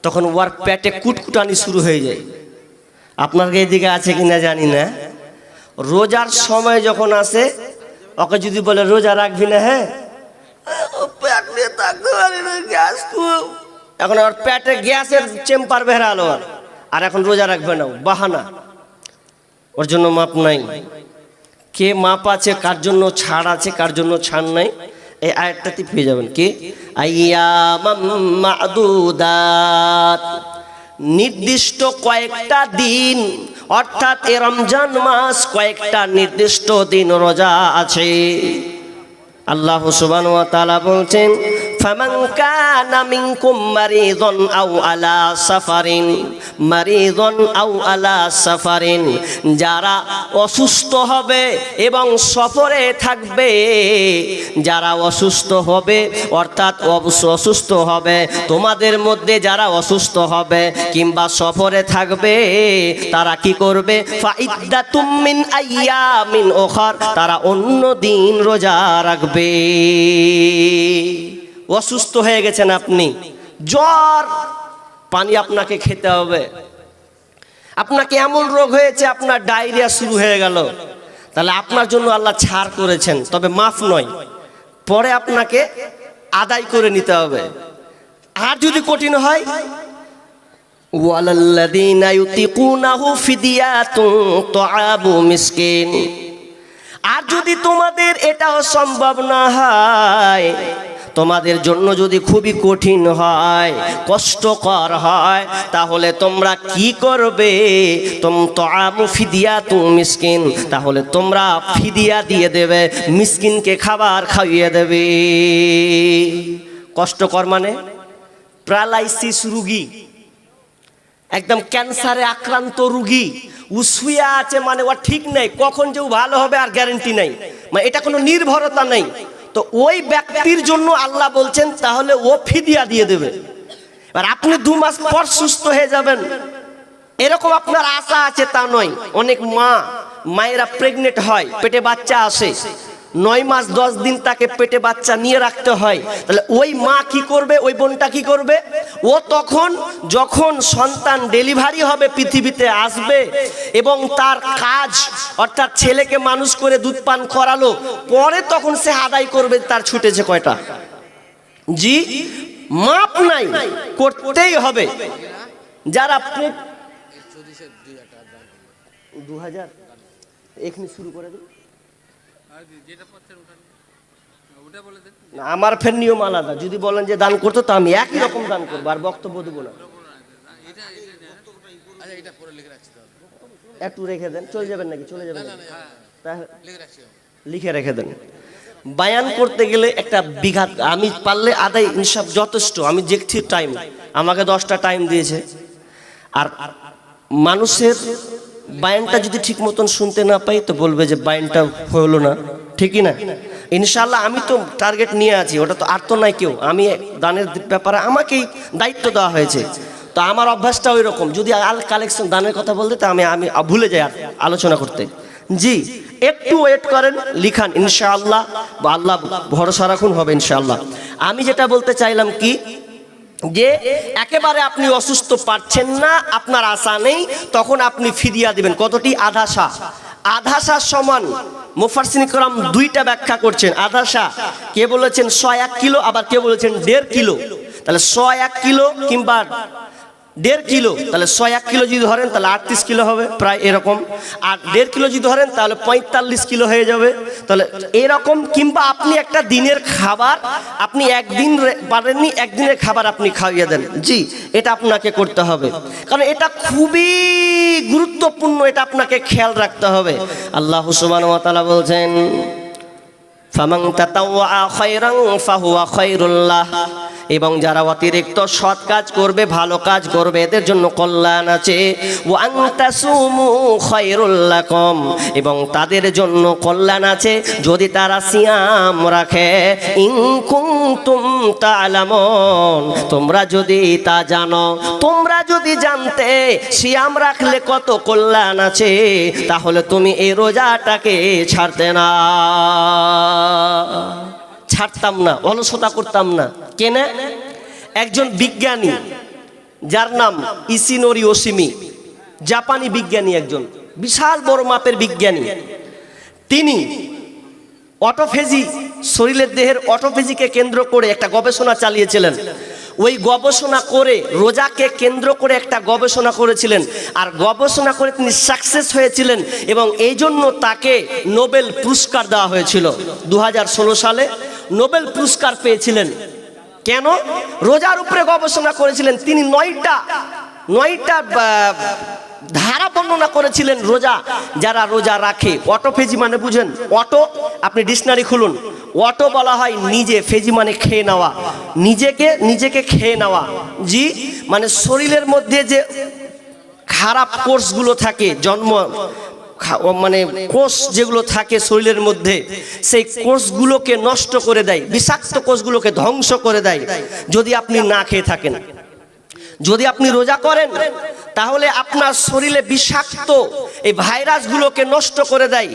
তখন ওর পেটে কুটকুটানি শুরু হয়ে যায়। আপনার এদিকে আছে কিনা জানি না, রোজার সময় যখন আসে ওকে যদি বলে রোজা রাখবি না, হ্যাঁ এখন ওর পেটে গ্যাসের চেম্বার বেরালো, আর এখন রোজা রাখবে না, বাহানা। ওর জন্য মাপ নাই। কে মাপ আছে, কার জন্য ছাড় আছে কার জন্য ছাড় নাই, এই আয়াতটাতে পেয়ে যাবেন। কি আইয়ামাম মা'দুদাত, নির্দিষ্ট কয়েকটা দিন, অর্থাৎ এই রমজান মাস কয়েকটা নির্দিষ্ট দিন রোজা আছে। আল্লাহ সুবহানাহু ওয়া তাআলা বলছেন ফামান কানা মিনকুম মারিদান আও আলা সাফারিন, মারিদান আও আলা সাফারিন, যারা অসুস্থ হবে এবং সফরে থাকবে, যারা অসুস্থ হবে অর্থাৎ অসুস্থ হবে তোমাদের মধ্যে যারা অসুস্থ হবে কিংবা সফরে থাকবে, তারা কি করবে? ফাইদ্দাতুম মিন আইয়ামিন উখার, তারা অন্য দিন রোজা রাখবে। অসুস্থ হয়ে গেছেন আপনি, জ্বর, পানি আপনাকে খেতে হবে। আপনাকে এমন রোগ হয়েছে আপনার ডায়রিয়া শুরু হয়ে গেল, তাহলে আপনার জন্য আল্লাহ ছাড় করেছেন, তবে মাফ নয়, পরে আপনাকে আদায় করে নিতে হবে। আর যদি কঠিন হয়, ওয়ালাল্লাযীনা ইউতিকুনাহু ফিদিয়াতুন তুআবু মিসকিন, আর যদি তোমাদের এটাও সম্ভব না হয়, তোমাদের জন্য যদি খুবই কঠিন হয়, কষ্টকর হয়, তাহলে তোমরা কি করবে? তুআমু ফিদিয়াতুন মিসকিন, তাহলে তোমরা ফিদিয়া দিয়ে দেবে, মিসকিনকে খাবার খাইয়ে দেবে। কষ্টকর মানে প্যারালাইসিস রোগী, একদম ক্যান্সারে আক্রান্ত রোগী, উসুয়া আছে, মানে ও ঠিক নেই, কখন যে ভালো হবে আর গ্যারান্টি নেই, মানে এটা কোনো নির্ভরতা নেই। তো ওই ব্যক্তির জন্য আল্লাহ বলছেন তাহলে ও ফিদিয়া দিয়ে দেবে। আর আপনি 2 মাস পর সুস্থ হয়ে যাবেন এরকম আপনার আশা আছে তা নয়। অনেক মায়েরা প্রেগনেন্ট হয়, পেটে বাচ্চা আসে, 9 মাস 10 দিন তাকে পেটে বাচ্চা নিয়ে রাখতে হয়। তাহলে ওই মা কি করবে, ওই বোনটা কি করবে? ও তখন যখন সন্তান ডেলিভারি হবে, পৃথিবীতে আসবে এবং তার কাজ অর্থাৎ ছেলেকে মানুষ করে দুধ পান করালো, পরে তখন সে আদায় করবে তার ছুটেছে কয়টা। জি, মাপ নাই, করতেই হবে। যারা 2000 এখানে শুরু করে দেবে, আমার ফের নিয়ম আলাদা। যদি বলেন যে দান করতো তো আমি একই রকম দান করবো, আর বক্তব্য দেবো না। একটু রেখে দেন, চলে যাবেন নাকি? চলে যাবেন, লিখে রেখে দেন। বায়ান করতে গেলে একটা বিঘাত, আমি পারলে আদায় ইনসাফ যথেষ্ট। আমি দেখছি টাইম, আমাকে 10টা টাইম দিয়েছে। আর মানুষের বায়ানটা যদি ঠিক মতন শুনতে না পাই তো বলবে যে বায়ানটা হলো না, ঠিকই না? ইনশাআল্লাহ আমি তো টার্গেট নিয়ে আছি, ওটা তো আর তো নাই কেউ, আমি দানের ব্যাপারে আমাকেই দায়িত্ব দেওয়া হয়েছে। তো আমার অভ্যাসটা ওই রকম, যদি আল কালেকশন দানের কথা বলতে তো আমি ভুলে যাই আলোচনা করতে। জি, একটু ওয়েট করেন, লিখান ইনশাআল্লাহ, বা আল্লাহ ভরসা রাখুন, হবে ইনশাআল্লাহ। আমি যেটা বলতে চাইলাম কি, যে একেবারে আপনি অসুস্থ পারছেন না, আপনার আশা নেই, তখন আপনি ফিদিয়া দিবেন কতটি? আধা সা। আধা সা সমান মুফাসসিরিন کرام দুইটা ব্যাখ্যা করছেন। আধা সা কে বলেছেন 101 কিলো, আবার কে বলেছেন 1.5 কিলো। তাহলে 101 কিলো কিংবা 1.5 কিলো, তাহলে 101 কিলো যদি ধরেন তাহলে 38 কিলো হবে প্রায় এরকম, আর 1.5 কিলো যদি ধরেন তাহলে 45 কিলো হয়ে যাবে। তাহলে এরকম, কিংবা আপনি একটা দিনের খাবার আপনি একদিন পারেননি, একদিনের খাবার আপনি খাইয়ে দেন। জি, এটা আপনাকে করতে হবে, কারণ এটা খুবই গুরুত্বপূর্ণ, এটা আপনাকে খেয়াল রাখতে হবে। আল্লাহ সুবহানাহু ওয়া তাআলা বলছেন, ফামান তাতাওয়া খায়রান ফাহুয়া খায়রুল লাহ, এবং যারা অতিরিক্ত সৎ কাজ করবে, ভালো কাজ করবে, এদের জন্য কল্যাণ আছে। ওয়া আনতাসুমু খায়রুল লাকুম, এবং তাদের জন্য কল্যাণ আছে যদি তারা সিয়াম রাখে। ইন কুনতুম তা'লামুন, তোমরা যদি তা জানো, তোমরা যদি জানতে সিয়াম রাখলে কত কল্যাণ আছে, তাহলে তুমি এই রোজাটাকে ছাড়তে না, ছাড়তাম না, অলসতা করতাম না। কেন? একজন বিজ্ঞানী যার নাম ইসিনোরি ওসিমি, জাপানি বিজ্ঞানী, একজন বিশাল বড় মাপের বিজ্ঞানী, তিনি অটোফেজি, শরীরের দেহের অটোফেজিকে কেন্দ্র করে একটা গবেষণা চালিয়েছিলেন। ওই গবেষণা করে রোজাকে কেন্দ্র করে একটা গবেষণা করেছিলেন, আর গবেষণা করে তিনি সাকসেস হয়েছিলেন, এবং এই জন্য তাকে নোবেল পুরস্কার দেওয়া হয়েছিল। 2016 সালে নোবেল পুরস্কার পেয়েছিলেন। কেন? রোজার উপরে গবেষণা করেছিলেন তিনি। 9টা ধারা বর্ণনা করেছিলেন রোজা, যারা রোজা রাখে। অটোফেজি মানে বুঝেন? অটো, আপনি ডিকশনারি খুলুন, অটো বলা হয় নিজে, ফেজি মানে খেয়ে নেওয়া, নিজেকে খেয়ে নেওয়া। জি, মানে শরীরের মধ্যে যে খারাপ কোষগুলো থাকে, মানে কোষ যেগুলো থাকে শরীরের মধ্যে, সেই কোষগুলোকে নষ্ট করে দেয়, বিষাক্ত কোষগুলোকে ধ্বংস করে দেয় যদি আপনি না খেয়ে থাকেন। যদি আপনি রোজা করেন তাহলে আপনার শরীরে বিষাক্ত এই ভাইরাসগুলোকে নষ্ট করে দেয়।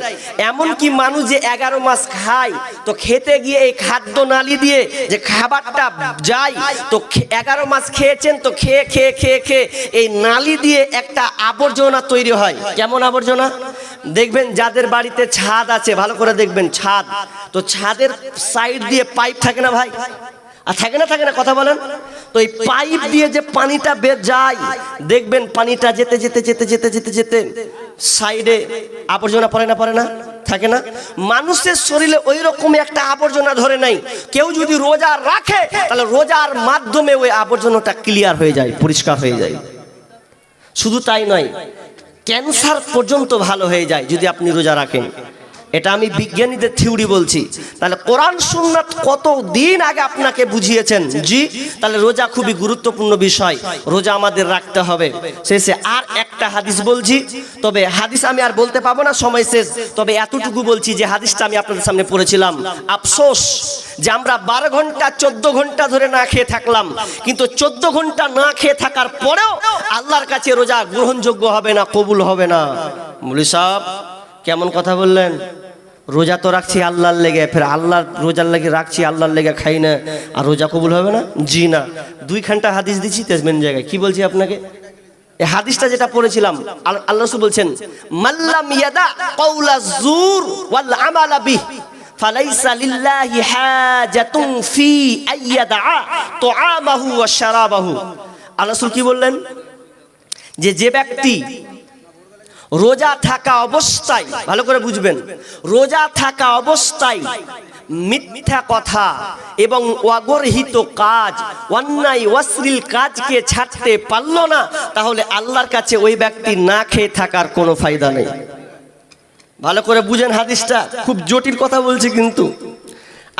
এমনকি মানুষ যে 11 মাস খায়, তো খেতে গিয়ে এই খাদ্য নালী দিয়ে যে খাবারটা যায়, তো 11 মাস খেয়েছেন, তো খেয়ে খেয়ে খেয়ে খেয়ে এই নালী দিয়ে একটা আবর্জনা তৈরি হয়। কেমন আবর্জনা? দেখবেন যাদের বাড়িতে ছাদ আছে, ভালো করে দেখবেন ছাদ, তো ছাদের সাইড দিয়ে পাইপ থাকে না ভাই? আর থাকে না কথা বলেন। তো এই পাইপ দিয়ে যে পানিটা বের যায়, দেখবেন পানিটা যেতে যেতে যেতে যেতে যেতে যেতে সাইডে আবর্জনা পড়ে না? থাকে না? মানুষের শরীরে ওই রকম একটা আবর্জনা ধরে নাই। কেউ যদি রোজা রাখে তাহলে রোজার মাধ্যমে ওই আবর্জনাটা ক্লিয়ার হয়ে যায়, পরিষ্কার হয়ে যায়। শুধু তাই নয়, ক্যান্সার পর্যন্ত ভালো হয়ে যায় যদি আপনি রোজা রাখেন। এটা আমি বিজ্ঞানীদের থিওরি বলছি। তাহলে কোরআন সুন্নাত কত দিন আগে আপনাকে বুঝিয়েছেন। জি, তাহলে রোজা খুবই গুরুত্বপূর্ণ বিষয়, রোজা আমাদের রাখতে হবে। শেষে আর একটা হাদিস বলছি, তবে হাদিস আমি আর বলতে পাবো না, সময় শেষ। তবে এতটুকু বলছি যে হাদিসটা আমি আপনাদের সামনে পড়েছিলাম। আফসোস যে আমরা 12 ঘন্টা 14 ঘন্টা ধরে না খেয়ে থাকলাম, কিন্তু 14 ঘন্টা না খেয়ে থাকার পরেও আল্লাহর কাছে রোজা গ্রহণযোগ্য হবে না, কবুল হবে না। মৌলভী সাহেব কেমন কথা বললেন? রোজা তো রাখছি আল্লাহর লেগে, ফের আল্লাহর রোজার লেগে রাখছি, আল্লাহর লেগে খাই না, আর রোজা কবুল হবে না? জি না। 2 ঘন্টা হাদিস দিচ্ছি তেজমেন জায়গায়। কি বলছি আপনাকে? এই হাদিসটা যেটা পড়েছিলাম, আল্লাহ রাসূল বলছেন, মাল্লাম ইয়াদা কাওলা যুর ওয়াল আমালা বিহ ফালাইসা লিল্লাহি হাজাতুন ফি আইয়াদা তুআমাহু ওয়া শারাবাহু। আল্লাহ রাসূল কি বললেন? যে ব্যক্তি রোজা থাকা অবস্থায়, ভালো করে বুঝবেন, রোজা থাকা অবস্থায় মিথ্যা কথা এবং অগর্হিত কাজ, অন্যায় অশ্লীল কাজকে ছাড়তে পারল না, তাহলে আল্লাহর কাছে ওই ব্যক্তি না খেয়ে থাকার কোনো ফায়দা নেই। ভালো করে বুঝেন হাদিসটা, খুব জটিল কথা বলছি। কিন্তু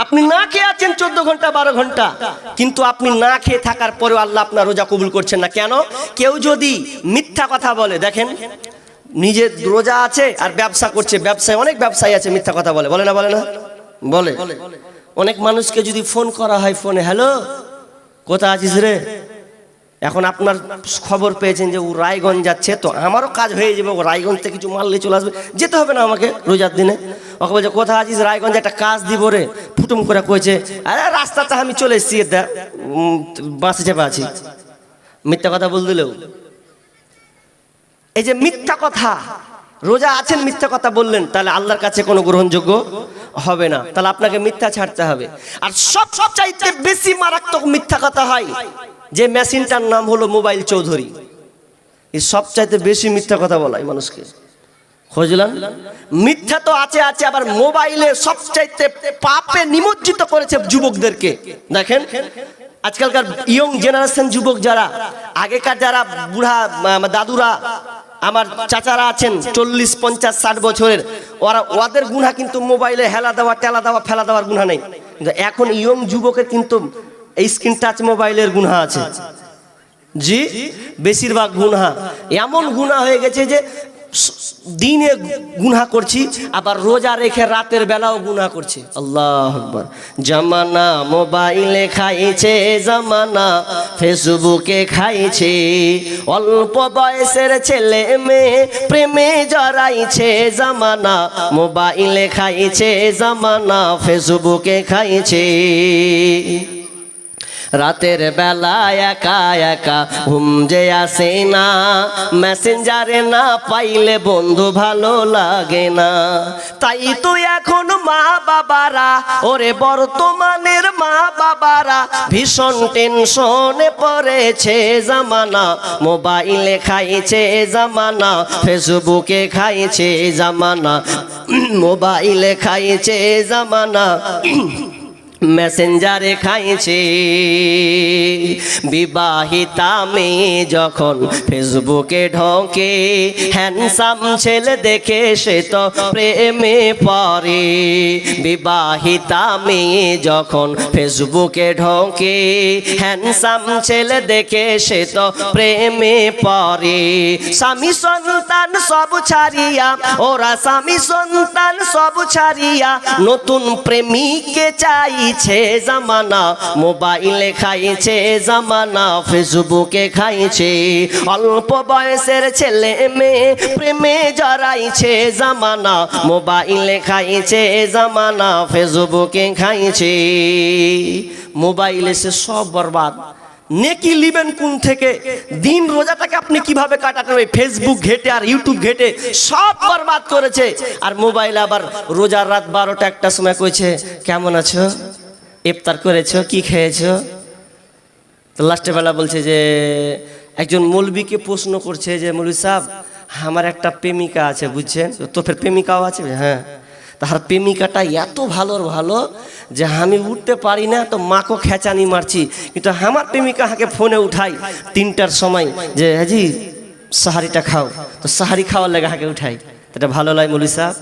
আপনি না খেয়ে আছেন 14 ঘন্টা 12 ঘন্টা, কিন্তু আপনি না খেয়ে থাকার পরেও আল্লাহ আপনার রোজা কবুল করছেন না। কেন? কেউ যদি মিথ্যা কথা বলে, দেখেন নিজের রোজা আছে আর ব্যবসা করছে, ব্যবসায় অনেক ব্যবসায়ী আছে মিথ্যা কথা বলে, বলে না বলে না বলে। অনেক মানুষকে যদি ফোন করা হয় ফোনে, হ্যালো কোথায় আছিস রে, এখন আপনার খবর পেয়েছেন যে ও রায়গঞ্জ যাচ্ছে, তো আমারও কাজ হয়ে যাবে, ও রায়গঞ্জ থেকে কিছু মাল নিয়ে চলে আসবে, যেতে হবে না আমাকে রোজার দিনে। ওকে বলছে কোথায় আছিস, রায়গঞ্জে একটা কাজ দিব রে, ফুটুম করে কয়েছে, আরে রাস্তাতে আমি চলে এসেছি, বাসে চেপে আছি। মিথ্যা কথা বল দিলেও এই যে মিথ্যা কথা, রোজা আছেন মিথ্যা কথা বললেন, তাহলে আল্লাহর কাছে কোনো গ্রহণযোগ্য হবে না, তাহলে আপনাকে মিথ্যা ছাড়তে হবে। আর সবচাইতে বেশি মারাত্মক মিথ্যা কথা হয় যে মেশিনটার নাম হলো মোবাইল চৌধুরী, এই সবচাইতে বেশি মিথ্যা কথা বলায় মানুষকে। বুঝলেন, মিথ্যা তো আছে আছে, আবার মোবাইলে সবচাইতে পাপে নিমজ্জিত করেছে যুবকদেরকে। দেখেন আজকালকার ইয়ং জেনারেশন যুবক যারা, আগেকার যারা বুড়া দাদুরা, আমার চাচারা আছেন 40, 50, 60 বছরের, ওদের গুনাহ কিন্তু মোবাইলে হেলা দেওয়া, টেলা দেওয়া, ফেলা দেওয়ার গুনাহ নেই, কিন্তু এখন ইয়ং যুবকের কিন্তু এই স্ক্রিন টাচ মোবাইলের গুনাহ আছে। জি, বেশিরভাগ গুনাহ এমন গুনাহ হয়ে গেছে যে দিনে গুনাহ করছি, আবার রোজা রেখে রাতের বেলাও গুনাহ করছি। আল্লাহু আকবার। জামানা মোবাইলে খাইছে, জামানা ফেসবুকে খাইছে, অল্প বয়সের ছেলে মেয়ে প্রেমে জড়াইছে, জামানা মোবাইলে খাইছে, জামানা ফেসবুকে খাইছে। রাতের বেলা একা একা ঘুম যে আসে না, মেসেঞ্জারে না পাইলে বন্ধু ভালো লাগে না। তাই তো এখন মা বাবারা, ওরে বর্তমানের মা বাবারা ভীষণ টেনশনে পড়েছে, জামানা মোবাইলে খাইছে, জামানা ফেসবুকে খাইছে, জামানা মোবাইলে খাইছে, জামানা মেসেঞ্জারে খাইছে। বিবাহিতা মেয়ে যখন ফেসবুকে ঢোকে, হ্যান্ডসাম ছেলে দেখে সে তো প্রেমে পড়ে। বিবাহিতা মেয়ে যখন ফেসবুকে ঢোকে, হ্যান্ডসাম ছেলে দেখে সে তো প্রেমে পড়ে। স্বামী সন্তান সব ছাড়িয়া, ওরা স্বামী সন্তান সব ছাড়িয়া নতুন প্রেমিককে চাই, জামানা মোবাইলে খাইছে, জামানা ফেসবুকে খাইছে। অল্প বয়সের ছেলে মেয়ে প্রেমে জড়াইছে, জামানা মোবাইলে খাইছে, জামানা ফেসবুকে খাইছে। মোবাইলে সে সব বরবাদ। নেকি লিবেন কোন থেকে? দিন রোজাটাকে আপনি কিভাবে কাটাতে হবে? ফেসবুক ঘেটে আর ইউটিউব ঘেটে সব বরবাদ করেছে। আর মোবাইল আবার রোজার রাত 12টা 1টার সময় কইছে কেমন আছো, ইফতার করেছো, কি খেয়েছো। তো লাস্টের বেলা বলছে যে একজন মৌলবীকে প্রশ্ন করছে যে মৌলবী সাহেব আমার একটা প্রেমিকা আছে, বুঝছেন তো? ফের প্রেমিকাও আছে? হ্যাঁ। তার প্রেমিকাটা এত ভালো যে আমি উঠতে পারি না, তো মাকে খেঁচানি মারছি, কিন্তু আমার প্রেমিকা হাঁকে ফোনে উঠাই 3টার সময় যে হাজি সাহারিটা খাও, তো সাহারি খাওয়ার লেগে হাঁকে উঠাই। এটা ভালো লাগে মৌলবী সাহেব?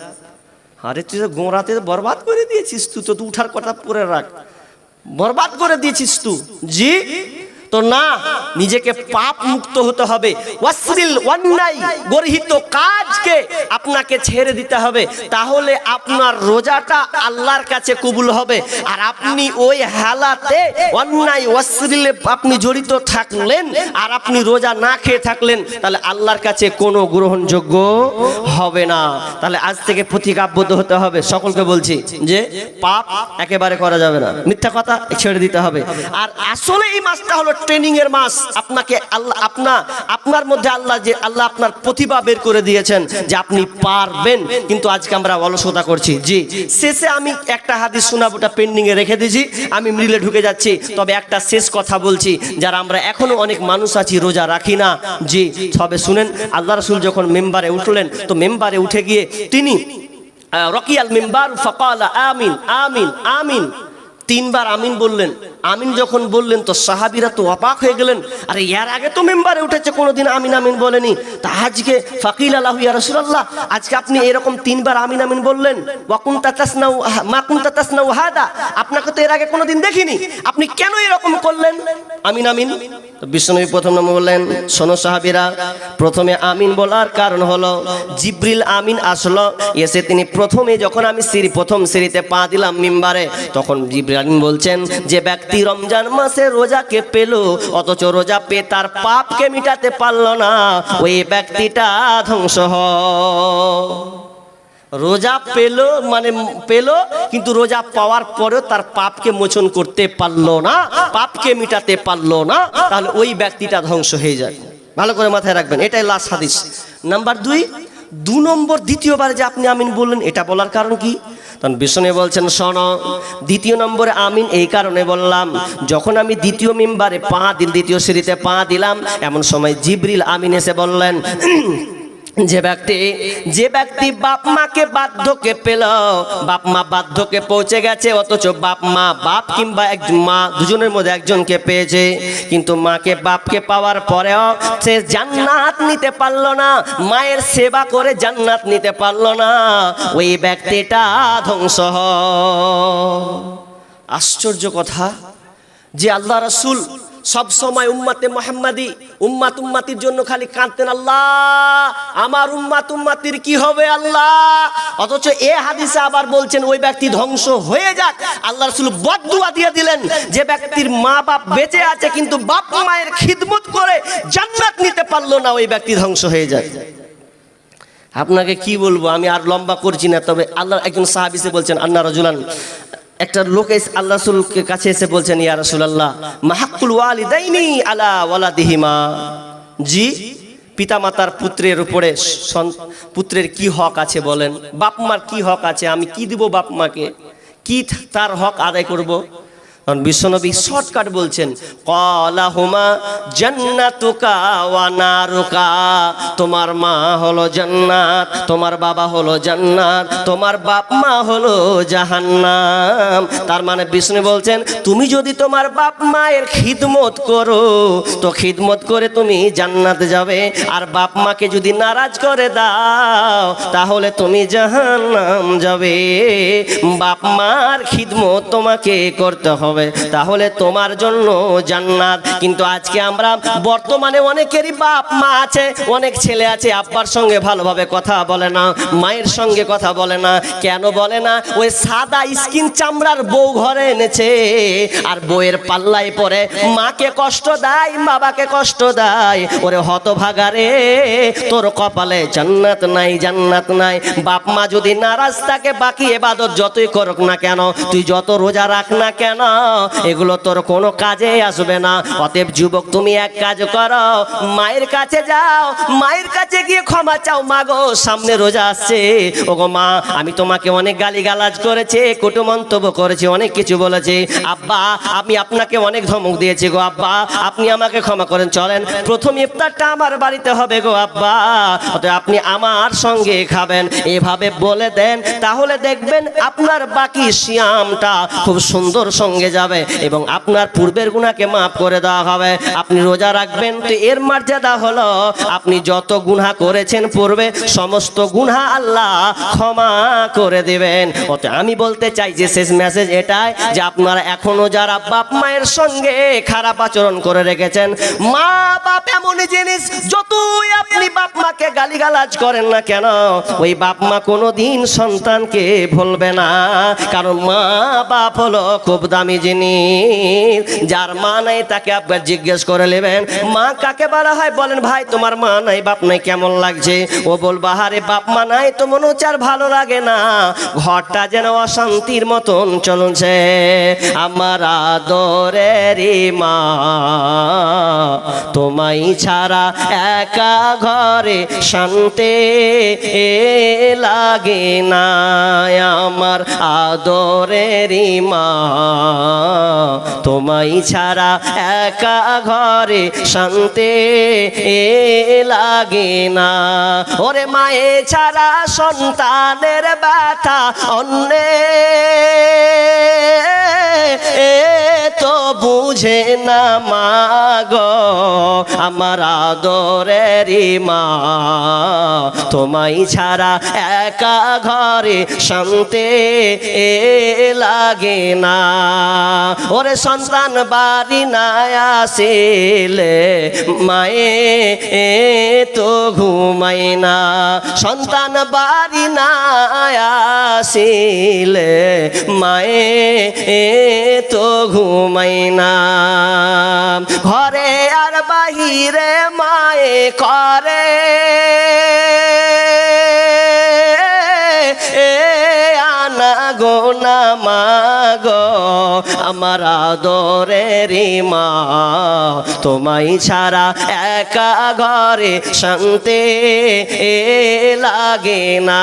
আরে তুই তো গোড়াতে বরবাদ করে দিয়েছিস, তুই তো উঠার কথা পরে রাখ, বরবাদ করে দিয়েছিস তুই। জি তো না, নিজেকে পাপ মুক্ত হতে হবে। ওয়াসরিল অন্যায় গর্হিত কাজকে আপনাকে ছেড়ে দিতে হবে, তাহলে আপনার রোজাটা আল্লাহর কাছে কবুল হবে। আর আপনি ওই হালাতে অন্যায় ওয়াসরিলে আপনি জড়িত থাকলেন আর আপনি রোজা না খেয়ে থাকলেন, তাহলে আল্লাহর কাছে কোনো গ্রহণযোগ্য হবে না। তাহলে আজ থেকে প্রতিজ্ঞাবদ্ধ হতে হবে। সকলকে বলছি যে পাপ একেবারে করা যাবে না, মিথ্যা কথা ছেড়ে দিতে হবে। আর আসলে এই মাসটা হলো ট্রেনিং এর মাস। আপনাকে আল্লাহ আপনার মধ্যে আল্লাহ আপনার প্রতিভা বের করে দিয়েছেন যে আপনি পারবেন, কিন্তু আজকে আমরা অলসতা করছি। জি, শেষে আমি একটা হাদিস শোনাবো, ওটা পেন্ডিং এ রেখে দিয়েছি, আমি মিলে ঢুকে যাচ্ছি। তবে একটা শেষ কথা বলছি, যারা আমরা এখনো অনেক মানুষ আছি রোজা রাখি না। জি, সবে শুনেন, আল্লাহ রাসূল যখন মেম্বারে উঠলেন, তো মেম্বারে উঠে গিয়ে তিনি রকিয়াল মেম্বার ফাকালা আমিন আমিন আমিন, তিনবার আমিন বললেন। আমিন যখন বললেন তো সাহাবীরা তো অবাক হয়ে গেলেন, আরে এর আগে তো মেম্বারে উঠেছে, কোনোদিন আমিন আমিন বলেনি, তা আজকে ফাকিল আল্লাহু ইয়া রাসূলুল্লাহ, আজকে আপনি এরকম তিনবার আমিন আমিন বললেন, ওয়া কুনতা তাসনাউ মা কুনতা তাসনাউ হাদা, আপনাকে তো এর আগে কোনোদিন দেখিনি, আপনি কেন এরকম করলেন আমিন আমিন? তো বিশ্বনবী প্রথম নম্বর বললেন, শোনো সাহাবীরা, প্রথমে আমিন বলার কারণ হলো জিবরিল আমিন আসলো, এসে তিনি প্রথমে যখন আমি প্রথম সিঁড়িতে পা দিলাম মিম্বারে, তখন জিবরিল আমিন বলছেন, যে ব্যক্তি রমজান মাসে রোজাকে পেল অথচ রোজা পেয়ে তার পাপকে মিটাতে পারলো না, ওই ব্যক্তিটা ধ্বংস হয়। রোজা পেল মানে পেল, কিন্তু রোজা পাওয়ার পরেও তার পাপকে মোচন করতে পারলো না, পাপকে মিটাতে পারলো না, তাহলে ওই ব্যক্তিটা ধ্বংস হয়ে যায়। ভালো করে মাথায় রাখবেন, এটাই লাস্ট হাদিস। নাম্বার দু নম্বর, দ্বিতীয়বার যে আপনি আমিন বললেন, এটা বলার কারণ কি? তখন বিষ্ণু বলছেন, শোনো, দ্বিতীয় নম্বরে আমিন এই কারণে বললাম, যখন আমি দ্বিতীয় মিম্বারে দ্বিতীয় সিঁড়িতে পা দিলাম, এমন সময় জিবরিল আমিন এসে বললেন, যে ব্যক্তি বাপ মাকে বার্ধক্যে পেল, বাপ মা বার্ধক্যে পৌঁছে গেছে, অথচ বাপ কিংবা একজন মা দুজনের মধ্যে একজনকে পেয়েছে, কিন্তু মাকে বাপকে পাওয়ার পরেও সে জান্নাত নিতে পারলো না, মায়ের সেবা করে জান্নাত নিতে পারলো না, ওই ব্যক্তিটা ধ্বংস হয়। আশ্চর্য কথা যে আল্লাহ রাসূল সব সময় উম্মতে মুহাম্মাদি উম্মাতির জন্য খালি কাঁদতেন, আল্লাহ আমার উম্মাতির কি হবে আল্লাহ, অথচ এ হাদিসে আবার বলছেন ওই ব্যক্তি ধ্বংস হয়ে যাক। আল্লাহ রাসূল বদদুয়া দিয়ে দিলেন, যে ব্যক্তির মা বাপ বেঁচে আছে কিন্তু বাপ মায়ের খিদমত করে জান্নাত নিতে পারলো না, ওই ব্যক্তি ধ্বংস হয়ে যায়। আপনাকে কি বলবো, আমি আর লম্বা করছি না, তবে আল্লাহ একজন সাহাবী এসে বলছেন, আন্না রাজুলান, একটা লোক আল্লাহ রাসূলের কাছে এসে বলছেন, ইয়া রাসূলুল্লাহ মা হাক্কুল ওয়ালিদাইনি আলা ওয়ালাদিহিমা, জি পিতামাতার পুত্রের উপরে পুত্রের কি হক আছে বলেন, বাপ মার কি হক আছে, আমি কি দিব বাপ মাকে, কি তার হক আদায় করব? বিশ্বনবী শর্টকাট বলছেন, ক্বালাহুমা জান্নাতুকা ওয়া নারুকা, তোমার মা হলো জান্নাত, তোমার বাবা হলো জান্নাত, তোমার বাপ মা হলো জাহান্নাম। তার মানে বিষ্ণু বলছেন, তুমি যদি তোমার বাপ মায়ের খিদমত করো তো খিদমত করে তুমি জান্নাতে যাবে, আর বাপ মাকে যদি নারাজ করে দাও তাহলে তুমি জাহান্নাম যাবে। বাপ মার খিদমত তোমাকে করতে হবে, তাহলে তোমার জন্য জান্নাত। কিন্তু আজকে আমরা বর্তমানে অনেকেরই বাপ মা আছে, অনেক ছেলে আছে আব্বার সঙ্গে ভালোভাবে কথা বলে না, মায়ের সঙ্গে কথা বলে না। কেন বলে না? ওই সাদা স্কিন চামড়ার বউ ঘরে এনেছে, আর বউয়ের পাল্লায় পরে মাকে কষ্ট দেয়, বাবাকে কষ্ট দেয়। ওরে হতভাগারে, তোর কপালে জান্নাত নাই, জান্নাত নাই। বাপ মা যদি নারাজ থাকে, বাকি ইবাদত যতই করুক না কেন, তুই যত রোজা রাখ না কেন, এগুলো তোর কোনো কাজে আসবে না। অতএব যুবক, তুমি এক কাজ করো, মায়ের কাছে যাও, মায়ের কাছে গিয়ে ক্ষমা চাও, মা গো সামনে রোজা আসছে, ওগো মা আমি তোমাকে অনেক গালিগালাজ করেছি, কটু মন্তব্য করেছি, অনেক কিছু বলেছি, আব্বা আমি আপনাকে অনেক ধমক দিয়েছি গো আব্বা, আপনি আমাকে ক্ষমা করেন, চলেন প্রথম ইফতারটা আমার বাড়িতে হবে গো আব্বা, অতএব আপনি আমার সঙ্গে খাবেন, এভাবে বলে দেন, তাহলে দেখবেন আপনার বাকি সিয়ামটা খুব সুন্দর সঙ্গে যাবে এবং আপনার পূর্বের গুনাহকে মাফ করে দেওয়া হবে। আপনি রোজা রাখবেন তো এর মর্যাদা হলো আপনি যত গুনাহ করেছেন পূর্বে সমস্ত গুনাহ আল্লাহ ক্ষমা করে দেবেন। অতএব আমি বলতে চাই যে শেষ মেসেজ এটাই, যে আপনারা এখনো যারা বাপ মায়ের সঙ্গে খারাপ আচরণ করে রেখেছেন, মা বাপ এমনই জিনিস, যতই আপনি বাপ মাকে গালিগালাজ করেন না কেন, ওই বাপ মা কোনোদিন সন্তানকে ভুলবে না, কারণ মা বাপ হলো খুব দামি জিনিস। যার মা নাই তাকে আপনার জিজ্ঞেস করে নেবেন মা কাকে বলা হয়, বলেন ভাই তোমার মা নাই বাপ নাই কেমন লাগছে, ও বলবা আরে বাপ মা নাই তো মনে হচ্ছে আর ভালো লাগে না, ঘরটা যেন অশান্তির মতন চলছে। আমার আদরেরই মা, তোমায় ছাড়া একা ঘরে শান্তি লাগে না, আমার আদরেরই মা, তোমায় ছাড়া একা ঘরে শান্তি লাগে না। ওরে মায়ে ছাড়া সন্তানের ব্যথা অন্যে বুঝে না মা গো আমার আদরেরই মা, তোমায় ছাড়া একা ঘরে শান্তি লাগে না। ওরে সন্তান বাড়ি না আসিলে মায়ে তো ঘুমাই না, সন্তান বাড়ি না আসিলে মায়ে তো ঘুমাই না। ঘরে আর বাহিরে মায়ে করে আনা গোনা মা গো আমার আদরেরই মা, তোমায় ছাড়া একা ঘরে শান্তি লাগে না।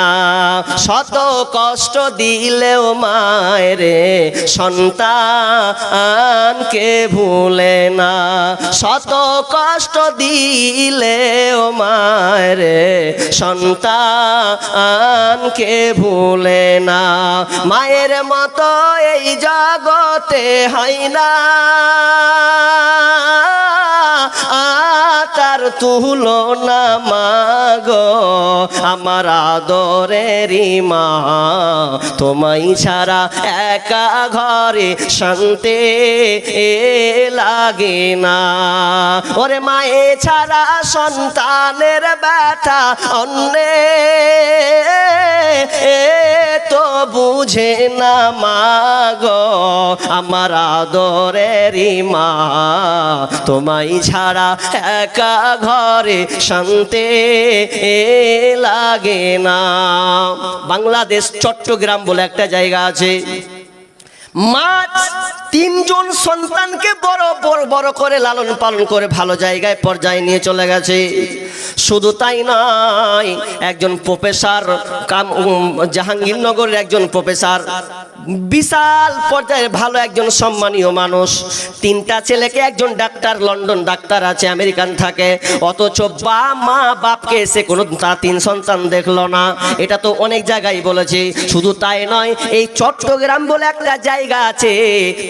শত কষ্ট দিলেও মায়েরে সন্তানকে ভুলে না, শত কষ্ট দিলেও মায়েরে সন্তানকে ভুলে না। মায়ের মতো এই জগতে হয় না, তার তুলনা মা গো আমার আদরেরই মা, তোমায় ছাড়া একা ঘরে শান্তি লাগে না। ওরে মায়ে ছাড়া সন্তানের ব্যথা অন্যে তো বুঝে না মা গো আমার আদরেরই মা, তোমায় ছাড়া একা ঘরে শান্তি লাগে না। বাংলাদেশ চট্টগ্রাম বলে একটা জায়গা আছে, মা তিনজন সন্তানকে বড় করে লালন পালন করে ভালো জায়গায় পর্যায়ে নিয়ে চলে গেছে। শুধু তাই নয়, একজন প্রফেসর জাহাঙ্গীরনগরের একজন প্রফেসর, বিশাল পর্যায়ের ভালো একজন সম্মানীয় মানুষ, তিনটা ছেলেকে, একজন ডাক্তার, লন্ডন ডাক্তার আছে, আমেরিকান থাকে, অথচ মা বাপকে এসে কোনো তার তিন সন্তান দেখলো না। এটা তো অনেক জায়গায় বলেছে। শুধু তাই নয়, এই চট্টগ্রাম বলে একটা জায়গা আছে,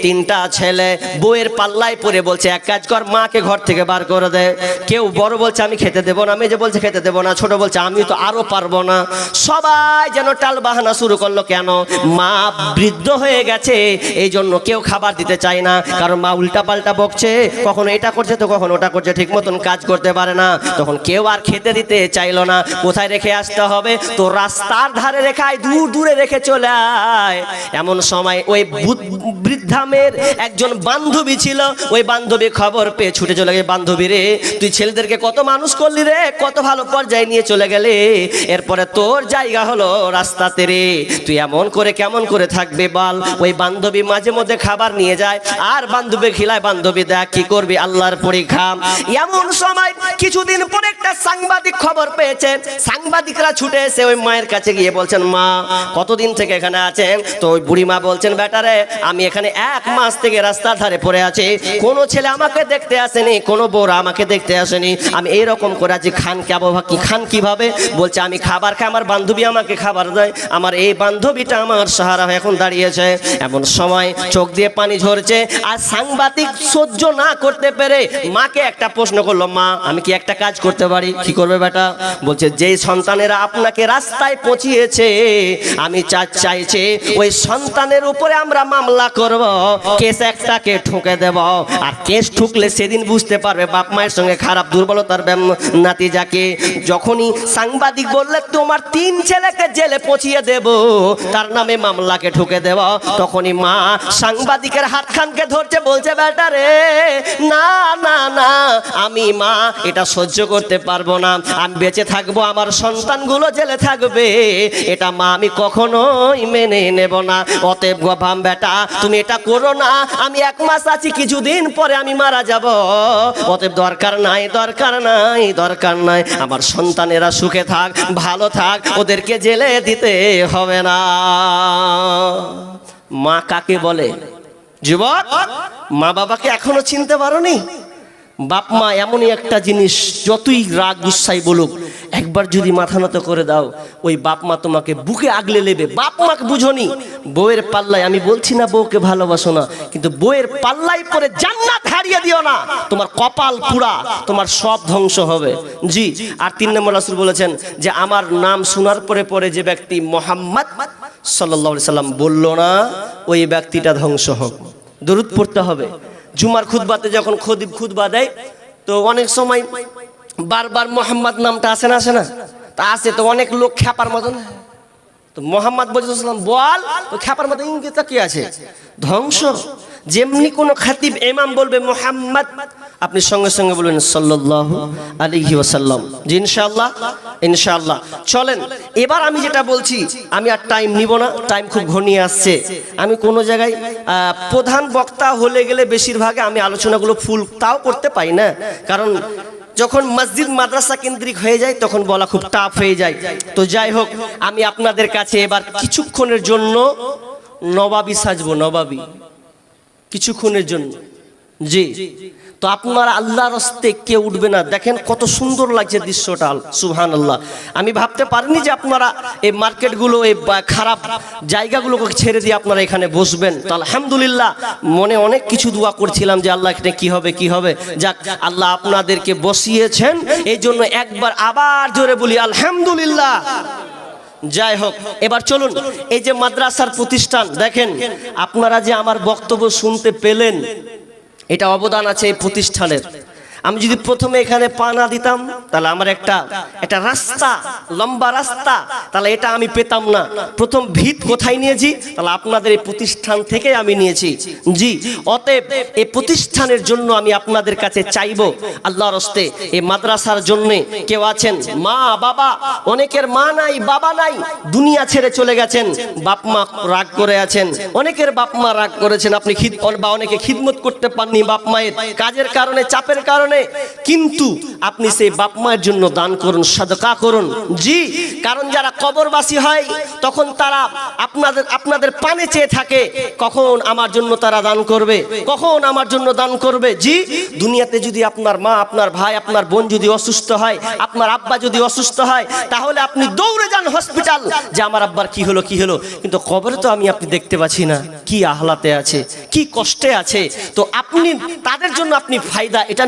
তিনটা ছেলে বউয়ের পাল্লায় পড়ে বলছে এক কাজ কর, মাকে ঘর থেকে বার করে দে। কেউ বড় বলছে আমি খেতে দেবো না, মেজে বলছে খেতে দেবো না, ছোট বলছে আমি তো আরো পারবো না। সবাই যেন টাল বাহানা শুরু করলো। কেন? মা বৃদ্ধ হয়ে গেছে, এই জন্য কেউ খাবার দিতে চায় না, কারণ মা উল্টা পাল্টা বকছে, কখনো এটা করছে তো কখনো ওটা করছে, ঠিক মতন কাজ করতে পারে না। তখন কেউ আর খেতে দিতে চাইলো না। কোথায় রেখে আসতে হবে? তো রাস্তার ধারে রেখায়, দূরে রেখে চলে আয়। এমন সময় ওই বৃদ্ধা মেয়ের একজন বান্ধবী ছিল, ওই বান্ধবী খবর পেয়ে ছুটে চলে গেছে, বান্ধবী রে তুই ছেলেদেরকে কত মানুষ করলি রে, কত ভালো পর্যায়ে নিয়ে চলে গেলে, এরপরে তোর জায়গা হলো রাস্তাতে রে, তুই এমন করে কেমন করে থাকবে বল। ওই বান্ধবী মাঝে মধ্যে খাবার নিয়ে যায় আর বান্ধবী খিলায়, বান্ধবী দেখ কি করবি, আল্লাহর পরীক্ষা। এমন সময় কিছুদিন পরে একটা সাংবাদিক খবর পেয়েছে, সাংবাদিকরা ছুটে এসে ওই মায়ের কাছে গিয়ে বলছেন মা কতদিন থেকে এখানে আছেন? তো ওই বুড়ি মা বলছেন বেটারে আমি এখানে 1 মাস থেকে রাস্তার ধারে পড়ে আছি, কোনো ছেলে আমাকে দেখতে আসেনি, কোনো বউরা আমাকে দেখতে আসেনি, আমি এইরকম করে আছি, খান কি খান কিভাবে? বলছে আমি খাবার খাই, আমার বান্ধবী আমাকে খাবার দেয়, আমার এই বান্ধবীটা আমার সাহারা হয়ে এখন দাঁড়িয়েছে। এমন সময় চোখ দিয়ে পানি ঝরছে, আর সাংবাদিক সহ্য না করতে পেরে মাকে একটা প্রশ্ন করলো, মা আমি কি একটা কাজ করতে পারি? কি করবে বেটা? বলছে যেই সন্তানেরা আপনাকে রাস্তায় পৌঁছিয়েছে, আমি চাইছি ওই সন্তানের উপরে আমরা মামলা করব, কেস একটাকে ঠুকে দেব, আর কেস ঠুকলে সেদিন বুঝতে পারবে বাপ মায়ের সঙ্গে খারাপ দুর্বলতার নাতি যাকে। যখনই সাংবাদিক বললে তোমার 3 ছেলেকে জেলে পৌঁছিয়ে দেব, তার নামে মামলাকে ঠুকে দেব, তখনই মা সাংবাদিকের হাতখানকে ধরছে, বলছে বেটা রে না না না, আমি মা এটা সহ্য করতে পারবো না, আমি বেঁচে থাকবো, আমার সন্তানগুলো জেলে থাকবে, এটা মা আমি কখনোই মেনে নেব না। অতএব বাম বেটা তুমি এটা করো না, আমি 1 মাস আছি, কিছুদিন পরে আমি মারা যাব, অতএব দরকার নাই, আমার সন্তানেরা সুখে থাক, ভালো থাক, ওদেরকে জেলে দিতে হবে না। মা কাকে বলে? যুবক, মা বাবাকে এখনো চিনতে পারোনি? বাপ মা এমনই একটা জিনিস, যতই রাগ গুসাই বলুক, একবার যদি মাথা নত করে দাও, ওই বাপ মা তোমাকে বুকে আগলে নেবে। বাপ মাকে বুঝনি, বউয়ের পাল্লায়, আমি বলছি না বউকে ভালোবাসো না, কিন্তু বউয়ের পাল্লায় পরে জান্নাত হারিয়ে দিও না, তোমার কপাল পুরা, তোমার সব ধ্বংস হবে। জি। আর 3 নম্বর রাসূল বলেছেন যে আমার নাম শোনার পরে পরে যে ব্যক্তি মুহাম্মদ সাল্লাল্লাহু আলাইহি সাল্লাম বলল না, ওই ব্যক্তিটা ধ্বংস হোক। দরুদ পড়তে হবে। জুমার খুতবাতে যখন খতিব খুতবা দেয়, তো অনেক সময় বারবার মোহাম্মদ নামটা আসে না, আসে না? তা আসে, তো অনেক লোক খ্যাপার মতন, তো মোহাম্মদ বলছিলাম বল, তো খ্যাপার মতো ইঙ্গিতটা কি আছে? ধ্বংস। যেমনি কোন খাতিব ইমাম বলবে মোহাম্মদ, আপনি সঙ্গে সঙ্গে বলবেন সাল্লাল্লাহু আলাইহি ওয়াসাল্লাম। জি ইনশাআল্লাহ, ইনশাআল্লাহ। চলেন এবার আমি যেটা বলছি, আমি আর টাইম নিব না, টাইম খুব ঘনিয়ে আসছে। আমি কোনো জায়গায় প্রধান বক্তা হলে গেলে বেশিরভাগে আমি আলোচনাগুলো ফুল তাও করতে পাই না, কারণ যখন মসজিদ মাদ্রাসা কেন্দ্রিক হয়ে যায় তখন বলা খুব টাফ হয়ে যায়। তো যাই হোক, আমি আপনাদের কাছে এবার কিছুক্ষণের জন্য নবাবী সাজবো, নবাবী, কিছুক্ষণের জন্য। জি। তো আপনারা আল্লাহর রাস্তে কে উঠবে না, দেখেন কত সুন্দর লাগছে দৃশ্যটা, সুবহানাল্লাহ। আমি ভাবতে পারিনি যে আপনারা এই মার্কেটগুলো, এই খারাপ জায়গাগুলোকে ছেড়ে দিয়ে আপনারা এখানে বসবেন। তো আলহামদুলিল্লাহ, মনে অনেক কিছু দোয়া করছিলাম যে আল্লাহ এখানে কি হবে কি হবে। যাক, আল্লাহ আপনাদেরকে বসিয়েছেন, এই জন্য একবার আবার জোরে বলি আলহামদুলিল্লাহ। যাই হোক, এবার চলুন, এই যে মাদ্রাসার প্রতিষ্ঠান, দেখেন আপনারা যে আমার বক্তব্য শুনতে পেলেন, এটা অবদান আছে এই প্রতিষ্ঠানের। আমি যদি প্রথমে এখানে পা না দিতাম, তাহলে আমার একটা রাস্তা, লম্বা রাস্তা, তাহলে এটা আমি পেতাম না। প্রথম ভিত কোথায় নিয়েছি? তাহলে আপনাদের এই প্রতিষ্ঠান থেকে আমি নিয়েছি। জি। অতএব এই প্রতিষ্ঠানের জন্য আমি আপনাদের কাছে চাইবো আল্লাহর রাস্তে, এই মাদ্রাসার জন্য কেউ আছেন, মা বাবা, অনেকের মা নাই বাবা নাই, দুনিয়া ছেড়ে চলে গেছেন, বাপ মা রাগ করে আছেন, অনেকের বাপ মা রাগ করেছেন, আপনি বা অনেকে খিদমত করতে পাননি বাপ মায়ের কাজের কারণে, চাপের কারণে, কিন্তু আপনি সেই বাপ মায়ের জন্য দান করুন, সাদকা করুন। জি। কারণ যারা কবরবাসী হয় তখন তারা আপনাদের পানে চেয়ে থাকে, কখন আমার জন্য তারা দান করবে, কখন আমার জন্য দান করবে। জি। দুনিয়াতে যদি আপনার মা, আপনার ভাই, আপনার বোন যদি অসুস্থ হয়, আপনার আব্বা যদি অসুস্থ হয়, তাহলে আপনি দৌড়ে যান হসপিটাল, যে আমার আব্বার কি হলো কি হলো, কিন্তু কবরে তো আপনি দেখতে পাচ্ছি না কি আহলাতে আছে, কি কষ্টে আছে। তো আপনি তাদের জন্য আপনি ফায়দা এটা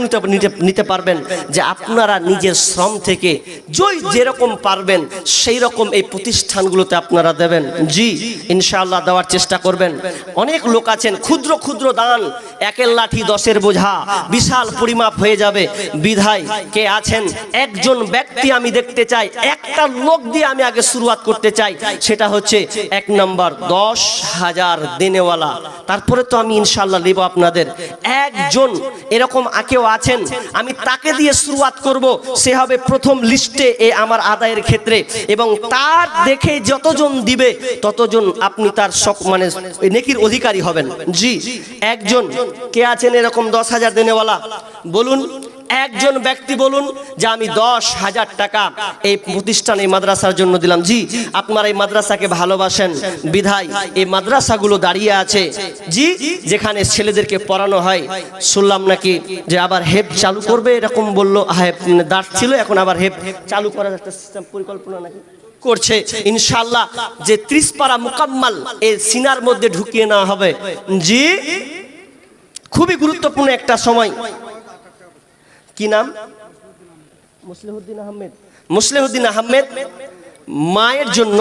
নিতে পারবেন যে আপনারা নিজের শ্রম থেকে যেরকম পারবেন সেই রকম এই প্রতিষ্ঠানগুলোতে আপনারা দেবেন। জি ইনশাআল্লাহ দেওয়ার চেষ্টা করবেন। অনেক লোক আছেন ক্ষুদ্র ক্ষুদ্র দান, একের লাঠি দশের বোঝা, বিশাল পরিমাপ হয়ে যাবে। বিধায় কে আছেন একজন ব্যক্তি আমি দেখতে চাই, একটা লোক দিয়ে আমি আগে শুরুয়াত করতে চাই, সেটা হচ্ছে 1 নম্বর 10,000 দেনেওয়ালা। তারপরে তো আমি ইনশাআল্লাহ নেব আপনাদের। একজন এরকম কেউ আছেন, আমি তাকে দিয়ে শুরুয়াত করব, সে হবে প্রথম লিস্টে এ আমার আদায়ের ক্ষেত্রে, এবং তার দেখে যতজন দিবে ততজন আপনি তার মানে নেকির অধিকারী হবেন। জি একজন কে আছেন এরকম 10,000 দেনেওয়ালা? বলুন, একজন ব্যক্তি বলুন যে আমি 10,000 টাকা এই প্রতিষ্ঠান, এই মাদ্রাসার জন্য দিলাম। জি আপনারা এই মাদ্রাসাকে ভালোবাসেন বিধায় এই মাদ্রাসাগুলো দাঁড়িয়ে আছে। জি যেখানে ছেলেদেরকে পড়ানো হয়, শুনলাম নাকি যে আবার হেপ চালু করবে, এরকম বললো। হেপ দাঁড় ছিল, এখন আবার হেপ চালু করার একটা সিস্টেম পরিকল্পনা নাকি করছে। ইনশাআল্লাহ যে 30 পারা মুকাম্মাল এই সিনার মধ্যে ঢুকিয়ে নেওয়া হবে। জি খুবই গুরুত্বপূর্ণ একটা সময়। কি নাম? মুসলিহুদ্দিন আহমেদ। মুসলিহুদ্দিন আহমেদ মায়ের জন্য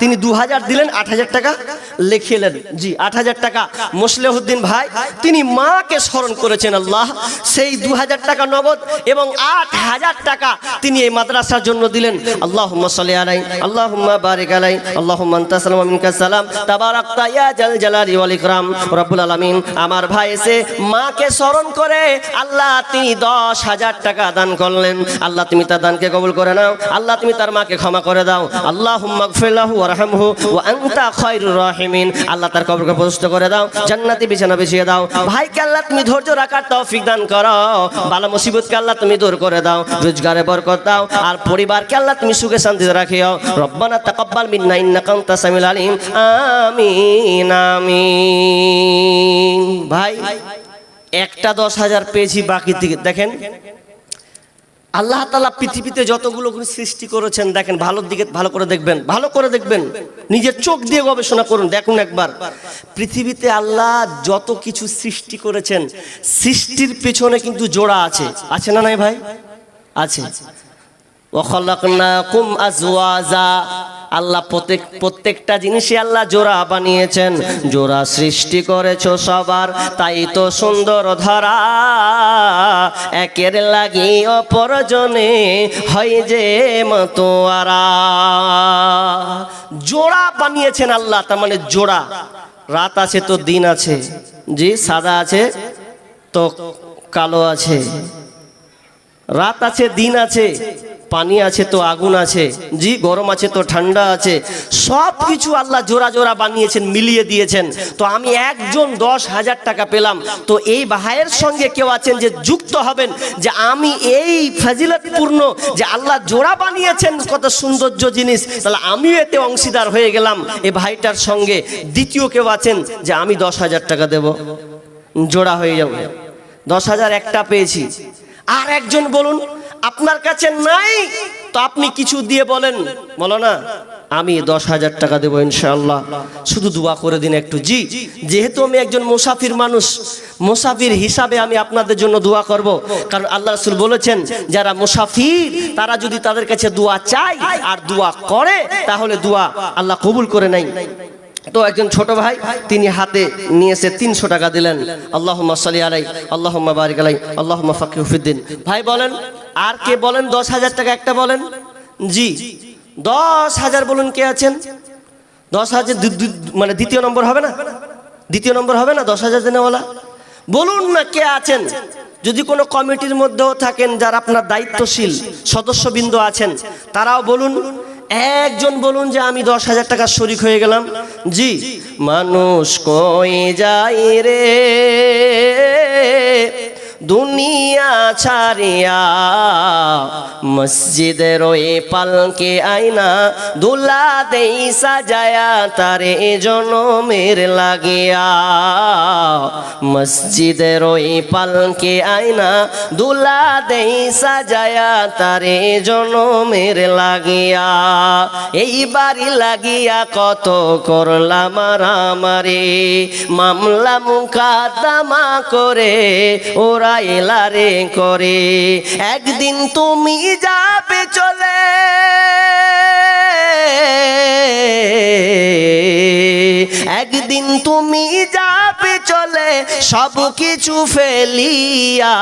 তিনি 2000 দিলেন, 8000 টাকা লিখিলেন। জি 8000 টাকা মুসলিহুদ্দিন ভাই তিনি মাকে স্মরণ করেছেন। আল্লাহ সেই 2000 টাকা নগদ এবং 8000 টাকা তিনি এই মাদ্রাসার জন্য দিলেন। আল্লাহুম্মা সাল্লি আলাইহি, আল্লাহুম্মা বারিক আলাইহি, আল্লাহুম্মা আনতা সালাম ওয়া মিনকা সালাম, তাবারাকতা ইয়া জাল জালালি ওয়াল ইকরাম রব্বুল আলামিন। আমার ভাই এসে মাকে স্মরণ করে আল্লাহ তিনি 10,000 টাকা দান করলেন। আল্লাহ তুমি তার দানকে কবুল করে নাও, আল্লাহ তুমি তার মাকে ক্ষমা করে দাও। আল্লাহুম্মা গফির লাহু ওয়ারহামহু ওয়া আনতা খায়রুর রাহিমিন। আল্লাহ তার কবরকে প্রশস্ত করে দাও, জান্নাতি বিছানা বিছিয়ে দাও। ভাইকে আল্লাহ তুমি ধৈর্য রাখার তৌফিক দান করো, বালা মুসিবতকে আল্লাহ তুমি দূর করে দাও, রোজগারে বরকত দাও, আর পরিবারকে আল্লাহ তুমি সুখে শান্তিতে রাখিও। রব্বানা তাকাব্বাল মিন্না ইন্নাকা আনতাস সামিউল আলিম। আমিন আমিন। ভাই একটা 10,000 পেয়েছি বাকি থেকে। দেখেন আল্লাহ তাআলা পৃথিবীতে যতগুলো সৃষ্টি করেছেন, দেখেন ভালোর দিকে ভালো করে দেখবেন, ভালো করে দেখবেন, নিজের চোখ দিয়ে গবেষণা করুন, দেখুন একবার পৃথিবীতে আল্লাহ যত কিছু সৃষ্টি করেছেন সৃষ্টির পেছনে কিন্তু জোড়া আছে, আছে না নাই ভাই? আছে। ওয়াখালাকনাকুম আজওয়াজা, আল্লাহ প্রত্যেকটা জিনিসই আল্লাহ জোড়া বানিয়েছেন, জোড়া সৃষ্টি করেছো সবার, তাই তো সুন্দর ধরা, একের লাগি অপরজনে হয় যে মতোয়ারা। জোড়া বানিয়েছেন আল্লাহ, তার মানে জোড়া। রাত আছে তো দিন আছে, জি, সাদা আছে তো কালো আছে, রাত আছে দিন আছে, পানি আছে তো আগুন আছে, জি, গরম আছে তো ঠান্ডা আছে, সব কিছু আল্লাহ জোড়া জোড়া বানিয়েছেন, মিলিয়ে দিয়েছেন। তো আমি একজন 10,000 টাকা পেলাম, তো এই ভাইয়ের সঙ্গে কেউ আছেন যে যুক্ত হবেন যে আমি এই ফজিলতপূর্ণ যে আল্লাহ জোড়া বানিয়েছেন কত সৌন্দর্য জিনিস, তাহলে আমিও এতে অংশীদার হয়ে গেলাম এই ভাইটার সঙ্গে। দ্বিতীয় কেউ আছেন যে আমি 10,000 টাকা দেব, জোড়া হয়ে যাবে, 10,000 একটা পেয়েছি। আর একজন বলুন আপনার কাছে নাই, তো আপনি কিছু দিয়ে বলেন, বলো না আমি 10,000 টাকা দেবো ইনশাআল্লাহ, শুধু দোয়া করে দিন একটু। জি, যেহেতু আমি একজন মুসাফির মানুষ, মুসাফির হিসাবে আমি আপনাদের জন্য দোয়া করব, কারণ আল্লাহ রাসূল বলেছেন যারা মুসাফির তারা যদি তাদের কাছে দোয়া চায় আর দোয়া করে তাহলে দোয়া আল্লাহ কবুল করে নেয়। তো একজন ছোট ভাই তিনি হাতে নিয়ে এসে 300 টাকা দিলেন। আল্লাহুম্মা সাল্লি আলাই, আল্লাহুম্মা বারিক আলাই, আল্লাহুম্মা ফাক্কিহু ফিদ্দিন। ভাই বলেন আর কে বলেন 10,000 টাকা একটা বলেন? জি, 10,000 বলুন কে আছেন? 10,000 মানে দ্বিতীয় নম্বর হবে না? দ্বিতীয় নম্বর হবে না 10,000 দেনেওয়ালা? বলুন না কে আছেন। যদি কোনো কমিটির মধ্যেও থাকেন যারা আপনার দায়িত্বশীল সদস্যবৃন্দ আছেন তারাও বলুন, একজন বলুন যে আমি 10,000 টাকা শরিক হয়ে গেলাম। জি, মানুষ কই যায় রে দুনিয়া ছাড়িয়া, মসজিদের ওই পালকে আয়না দুলা দেই সাজায়া তারে জনমের লাগিয়া, মসজিদের ওই পালকে আয়না দুলা দেই সাজায়া তারে জনমের লাগিয়া, এই বাড়ি লাগিয়া কত করলাম মারামারি, মামলা মুকাদ্দমা করে ওরা এলারে করে, একদিন তুমি যাবে চলে, একদিন তুমি যাবে চলে সব কিছু ফেলিয়া,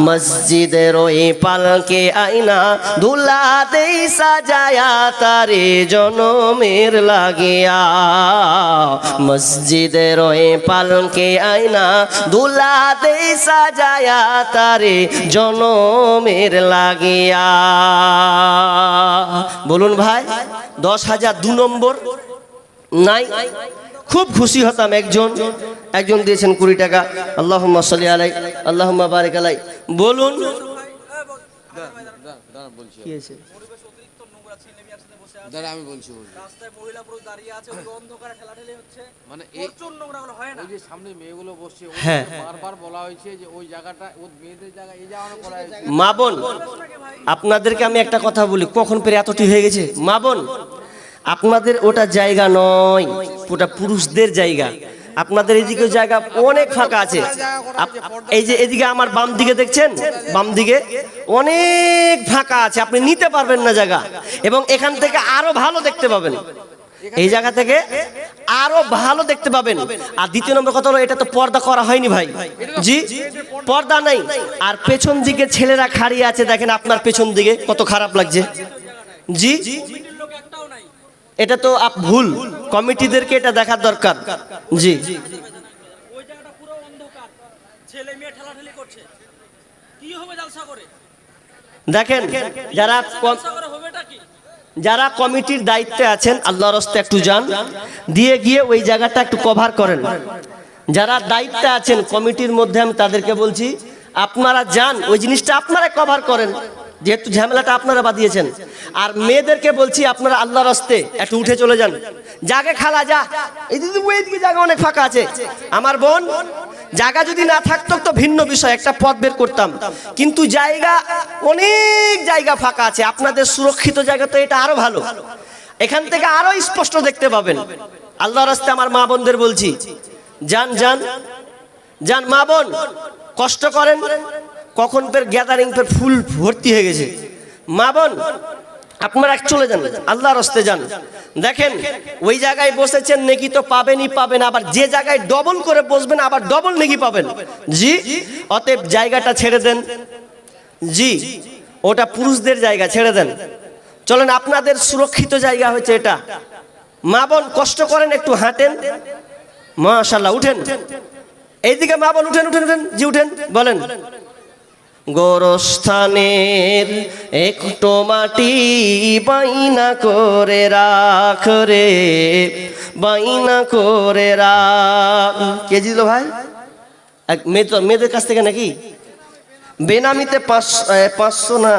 মসজিদের ওই পালকে আয়না দুলা দেই সাজায়া তারে জনমের লাগিয়া, মসজিদের ওই পালকে আয়না দুলা দেই সাজায়া তারে জনমের লাগিয়া। বলুন ভাই 10,000 2 নম্বর নাই? খুব খুশি হতাম। একজন দিয়েছেন 20 টাকা। আল্লাহুম্মা সাল্লি আলাই, আল্লাহুম্মা বারিক আলাই। বলুন কি আছে? আমি বলছি রাস্তায় মহিলা পুরুষ দাঁড়িয়ে আছে, ওই অন্ধকারে ঠেলাঠেলি হচ্ছে, মানে প্রচুর নোংরাগুলো হয় না, ওই যে সামনে মেয়েগুলো বসছে, হ্যাঁ বারবার বলা হয়েছে যে ওই জায়গাটা ওই মেয়েদের জায়গা, এই জায়গাটা করা হয়েছে। মা বোন আপনাদেরকে আমি একটা কথা বলি, কখন পেরে এতটি হয়ে গেছে? মা বোন আপনাদের ওটা জায়গা নয়, ওটা পুরুষদের জায়গা। আপনাদের এদিকে জায়গা অনেক ফাঁকা আছে। এই যে এদিকে আমার বাম দিকে দেখছেন, বাম দিকে অনেক ফাঁকা আছে, আপনি নিতে পারবেন না জায়গা, এবং এখান থেকে আরো ভালো দেখতে পাবেন, এই জায়গা থেকে আরো ভালো দেখতে পাবেন। আর দ্বিতীয় নম্বর কথা হলো এটা তো পর্দা করা হয়নি ভাই। জি, পর্দা নাই। আর পেছন দিকে ছেলেরা খাড়িয়ে আছে, দেখেন আপনার পেছন দিকে কত খারাপ লাগছে। জি, এটা তো ভুল, কমিটিদেরকে এটা দেখার দরকার। জি, ওই জায়গাটা পুরো অন্ধকার, ছেলে মেয়ে ঠেলাঠেলি করছে, কি হবে জালসা করে? দেখেন যারা কমিটির দায়িত্বে আছেন আল্লাহর রাস্তায় একটু যান, দিয়ে গিয়ে ওই জায়গাটা একটু কভার করেন। যারা দায়িত্বে আছেন কমিটির মধ্যে আমি তাদেরকে বলছি আপনারা যান, ওই জিনিসটা আপনারা কভার করেন, যেহেতু ঝামেলাটা আপনারা বাঁধিয়েছেন। আর মেয়েদেরকে বলছি আপনারা আল্লাহর রাস্তায় একটু উঠে চলে যান, জাগে খালা যা, এইদিকে জায়গা অনেক ফাঁকা আছে। আমার বোন জায়গা যদি না থাকতো তো ভিন্ন বিষয়, একটা পথ বের করতাম, কিন্তু জায়গা অনেক জায়গা ফাঁকা আছে। আপনাদের সুরক্ষিত জায়গা তো এটা আরো ভালো, এখান থেকে আরো স্পষ্ট দেখতে পাবেন। আল্লাহর রাস্তায় আমার মা বোনদের বলছি, যান যান যান মা বোন, কষ্ট করেন, কখন ফের গ্যাদারিং ফের ফুল ভর্তি হয়ে গেছে। মা বোন আপনারা চলে যান, আল্লাহর রাস্তায় যান, দেখেন ওই জায়গায় বসেছেন নেকি তো পাবেনই পাবেন, আবার যে জায়গায় ডবল করে বসবেন আবার ডবল নেকি পাবেন। জি, অতএব জায়গাটা ছেড়ে দেন। জি, ওটা পুরুষদের জায়গা, ছেড়ে দেন, চলেন, আপনাদের সুরক্ষিত জায়গা হচ্ছে এটা। মা বোন কষ্ট করেন, একটু হাঁটেন, মাশাআল্লাহ, উঠেন এইদিকে মা বোন, উঠেন উঠেন উঠেন, জি উঠেন, বলেন। গোরস্থানের একটু মাটি বাইনা করে রাখ রে, বাইনা করে রাখ। কে দিল ভাই? মেয়েদের কাছ থেকে নাকি বেনামিতে 500 না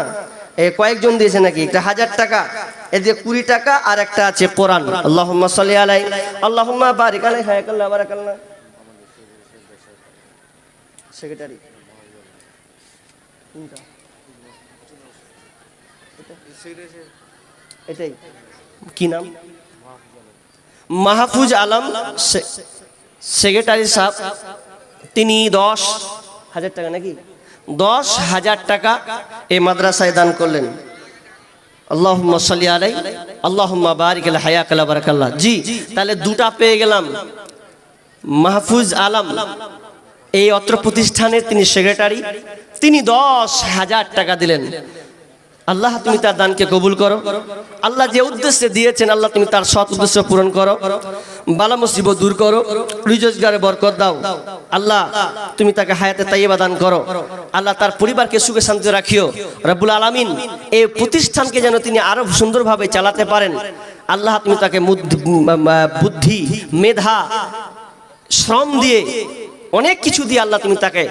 কয়েকজন দিয়েছে নাকি, একটা 1000 টাকা, এদিকে 20 টাকা, আর একটা আছে কোরআন। আল্লাহুম্মা সাল্লি আলাই আল্লাহুম্মা বারিক আলাই হায়াকাল্লাহ বারাকাল্লাহ। সেক্রেটারি এটাই কি নাম? মাহফুজ আলম সেক্রেটারি সাহেব, তিনি 10,000 টাকা নাকি 10,000 টাকা এই মাদ্রাসায় দান করলেন। আল্লাহুম্মা সাল্লি আলাই আল্লাহুম্মা বারিক আলাই হায়াকাল্লাহ বারাকাল্লাহ। জি, তাহলে দুটা পেয়ে গেলাম। মাহফুজ আলম এই অত্র প্রতিষ্ঠানের তিনি সেক্রেটারি, তিনি 10,000 টাকা দিলেন। আল্লাহ তুমি তার দানকে কবুল করো, আল্লাহ যে উদ্দেশ্যে দিয়েছেন আল্লাহ তুমি তার সৎ উদ্দেশ্য পূরণ করো, বালা মুসিবত দূর করো, রোজগারে বরকত দাও। আল্লাহ তুমি তাকে হায়াতে তাইয়্যিবা দান করো, আল্লাহ তার পরিবারকে সুখে শান্তি রাখিও রব্বুল আলামিন। এই প্রতিষ্ঠানকে যেন তিনি আরো সুন্দরভাবে চালাতে পারেন। আল্লাহ তুমি তাকে বুদ্ধি, মেধা, শ্রম দিয়ে, অনেক কিছু দিয়ে আল্লাহ তুমি তাকে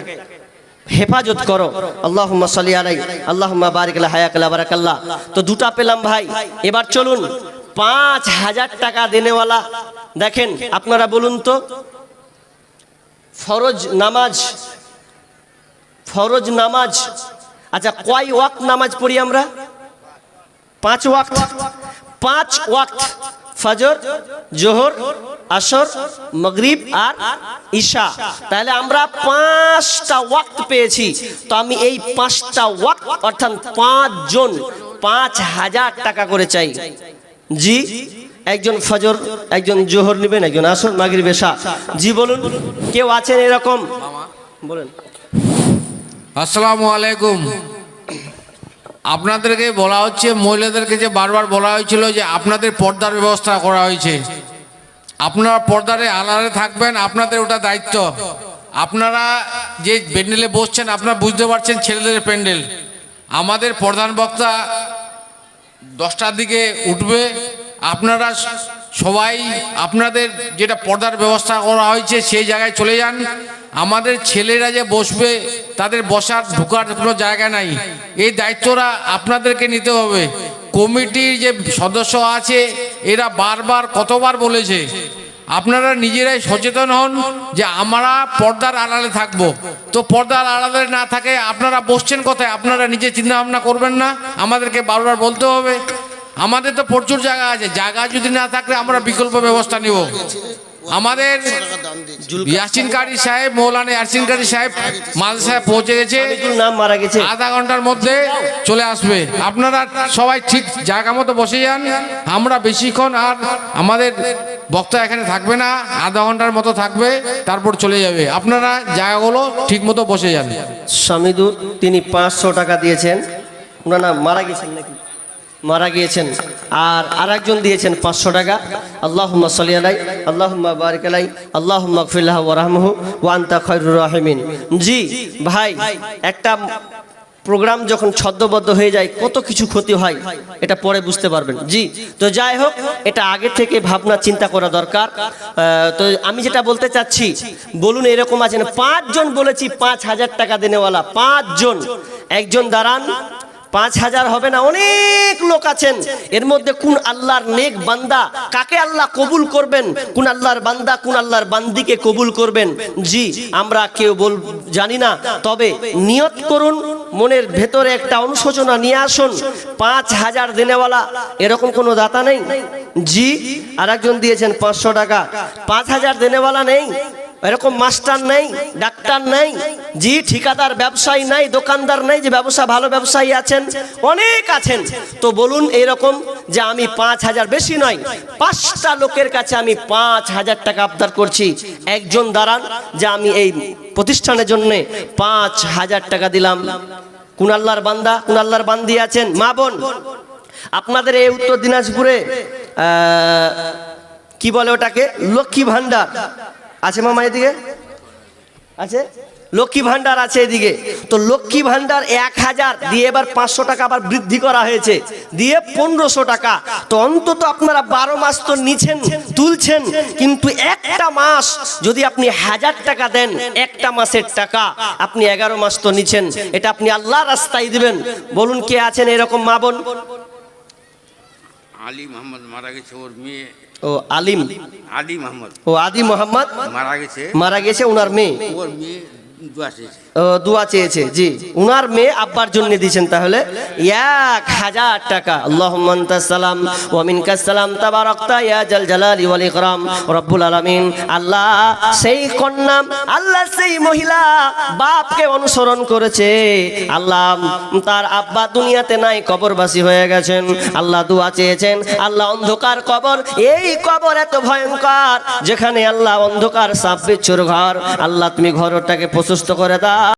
হেফাজত করো। আল্লাহুম্মা সাল্লি আলাই আল্লাহুম্মা বারিক আলাই হায়াকাল্লাহ বারাকাল্লাহ। তো দুটা পেলাম ভাই, এবার চলুন 5,000 টাকা দেনেওয়ালা দেখেন। আপনারা বলুন তো, ফরজ নামাজ, আচ্ছা কয় ওয়াক্ত নামাজ পড়ি আমরা? 5 ওয়াক্ত। 5 ওয়াক্ত, ফজর, জোহর, আসর, মাগরিব আর ঈশা। তাহলে আমরা 5টা ওয়াক্ত পেয়েছি। তো আমি এই 5টা ওয়াক্ত অর্থাৎ 5 জন 5,000 টাকা করে চাই। জি, একজন ফজর, একজন জোহর নেবেন, একজন আসর, মাগরিব, ঈশা। জি বলুন, কেউ আছেন এরকম? বলেন। আসসালামু আলাইকুম। আপনাদেরকে বলা হচ্ছে, মহিলাদেরকে যে বারবার বলা হয়েছিল যে আপনাদের পর্দার ব্যবস্থা করা হয়েছে, আপনারা পর্দারে আড়ালে থাকবেন, আপনাদের ওটা দায়িত্ব। আপনারা যে প্যান্ডেলে বসছেন আপনারা বুঝতে পারছেন ছেলেদের প্যান্ডেল। আমাদের প্রধান বক্তা 10টার দিকে উঠবে, আপনারা সবাই আপনাদের যেটা পর্দার ব্যবস্থা করা হয়েছে সেই জায়গায় চলে যান। আমাদের ছেলেরা যে বসবে তাদের বসার ঢোকার কোনো জায়গা নাই, এই দায়িত্বটা আপনাদেরকে নিতে হবে। কমিটির যে সদস্য আছে এরা বারবার কতবার বলেছে, আপনারা নিজেরাই সচেতন হন যে আমরা পর্দার আড়ালে থাকবো। তো পর্দার আড়ালে না থাকে আপনারা বসছেন কোথায়? আপনারা নিজে চিন্তা ভাবনা করবেন না? আমাদেরকে বারবার বলতে হবে। আমাদের তো প্রচুর জায়গা আছে, জায়গা যদি না থাকলে আমরা বিকল্প ব্যবস্থা নিব। আমাদের ইয়াসিন কারি সাহেব, মৌলানা ইয়াসিন কারি সাহেব মাদ্রাসায় পৌঁছে গেছে, নাম মারা গেছে, আধা ঘন্টার মধ্যে চলে আসবে। আপনারা সবাই ঠিক জায়গা মতো বসে যান। আমরা বেশিক্ষণ আর আমাদের বক্তা এখানে থাকবে না, আধা ঘন্টার মতো থাকবে, তারপর চলে যাবে। আপনারা জায়গাগুলো ঠিক মতো বসে যান। স্বামীদুর তিনি 500 টাকা দিয়েছেন, ওনার নাম মারা গেছেন নাকি? মারা গিয়েছেন। আর আরেকজন দিয়েছেন 500 টাকা। আল্লাহুম্মা সাল্লি আলাই আল্লাহুম্মা বারিক আলাই আল্লাহুম্মা গফির লাহু ওয়ারহামহু ওয়া আনতা খায়রুর রাহিমিন। জি ভাই, একটা প্রোগ্রাম যখন ছদ্মবদ্ধ হয়ে যায় কত কিছু ক্ষতি হয়, এটা পরে বুঝতে পারবেন। জি, তো যাই হোক, এটা আগে থেকে ভাবনা চিন্তা করা দরকার। তো আমি যেটা বলতে চাচ্ছি, বলুন এরকম আছেন 5 জন বলেছি 5,000 টাকা দেনেওয়ালা, 5 জন। একজন দাঁড়ান, 5,000 হবে না, অনেক লোক আছেন। এর মধ্যে কোন আল্লাহর নেক বান্দা, কাকে আল্লাহ কবুল করবেন, কোন আল্লাহর বান্দা কোন আল্লাহর বান্দিকে কবুল করবেন, জি আমরা কেউ জানি না। তবে নিয়ত করুন, মনের ভেতরে একটা অনুশোচনা নিয়ে আসুন। 5,000 দেনেওয়ালা এরকম কোনো দাতা নেই? জি, আর একজন দিয়েছেন 500 টাকা। 5,000 দেনেওয়ালা নেই? এরকম মাস্টার নেই, ডাক্তার নেই, জি ঠিকাদার ব্যবসায়ী নাই, দোকানদার নেই যে ব্যবসা ভালো ব্যবসায়ী আছেন? অনেক আছেন। তো বলুন এইরকম যে আমি 5,000, বেশি নয়, 5টা লোকের কাছে আমি 5,000 টাকা আবদার করছি। একজন দাঁড়ান যে আমি এই প্রতিষ্ঠানের জন্য 5,000 টাকা দিলাম। কোন আল্লাহর বান্দা কোন আল্লাহর বান্দি আছেন? মা বোন, আপনাদের এই উত্তর দিনাজপুরে কি বলে ওটাকে, লক্ষ্মী ভান্ডার আছে মামা? এদিকে আছে লক্ষ্মী ভান্ডার আছে এদিকে। তো লক্ষ্মী ভান্ডার 1,000 দিয়ে এবার 500 টাকা আবার বৃদ্ধি করা হয়েছে, দিয়ে 1500 টাকা। তো অন্তত আপনারা 12 মাস তো নিছেন, তুলছেন, কিন্তু একটা মাস যদি আপনি 1000 টাকা দেন, একটা মাসের টাকা আপনি 11 মাস তো নিছেন। এটা আপনি আল্লাহর রাস্তায় দিবেন। বলুন কে আছেন এরকম মা বোন? আলী মোহাম্মদ মারা গেছে, ওর মেয়ে। ও আলিম, আলী মোহাম্মদ ও আদি মোহাম্মদ মারা গেছে, ওনার মেয়ে, ওর মেয়ে দোয়া চেয়েছে। দোয়া চেয়েছে, জি উনার মেয়ে আব্বার জন্য দিয়েছেন। তাহলে 1,000 টাকা। আল্লাহুম্মা আনতাস সালাম ওয়া মিনকাস সালাম তাবারাকতা ইয়া জাল জালালি ওয়াল ইকরাম রব্বুল আলামিন। আল্লাহ সেই কন্যা, আল্লাহ সেই মহিলা বাপকে অনুসরণ করেছে, আল্লাহ তার আব্বা দুনিয়াতে নাই, কবরবাসী হয়ে গেছেন। আল্লাহ দোয়া চেয়েছেন, আল্লাহ অন্ধকার কবর, এই কবর এত ভয়ঙ্কর যেখানে আল্লাহ অন্ধকার সাপ বিচ্ছুর ঘর, আল্লাহ তুমি ঘরটাকে প্রশস্ত করে দাও।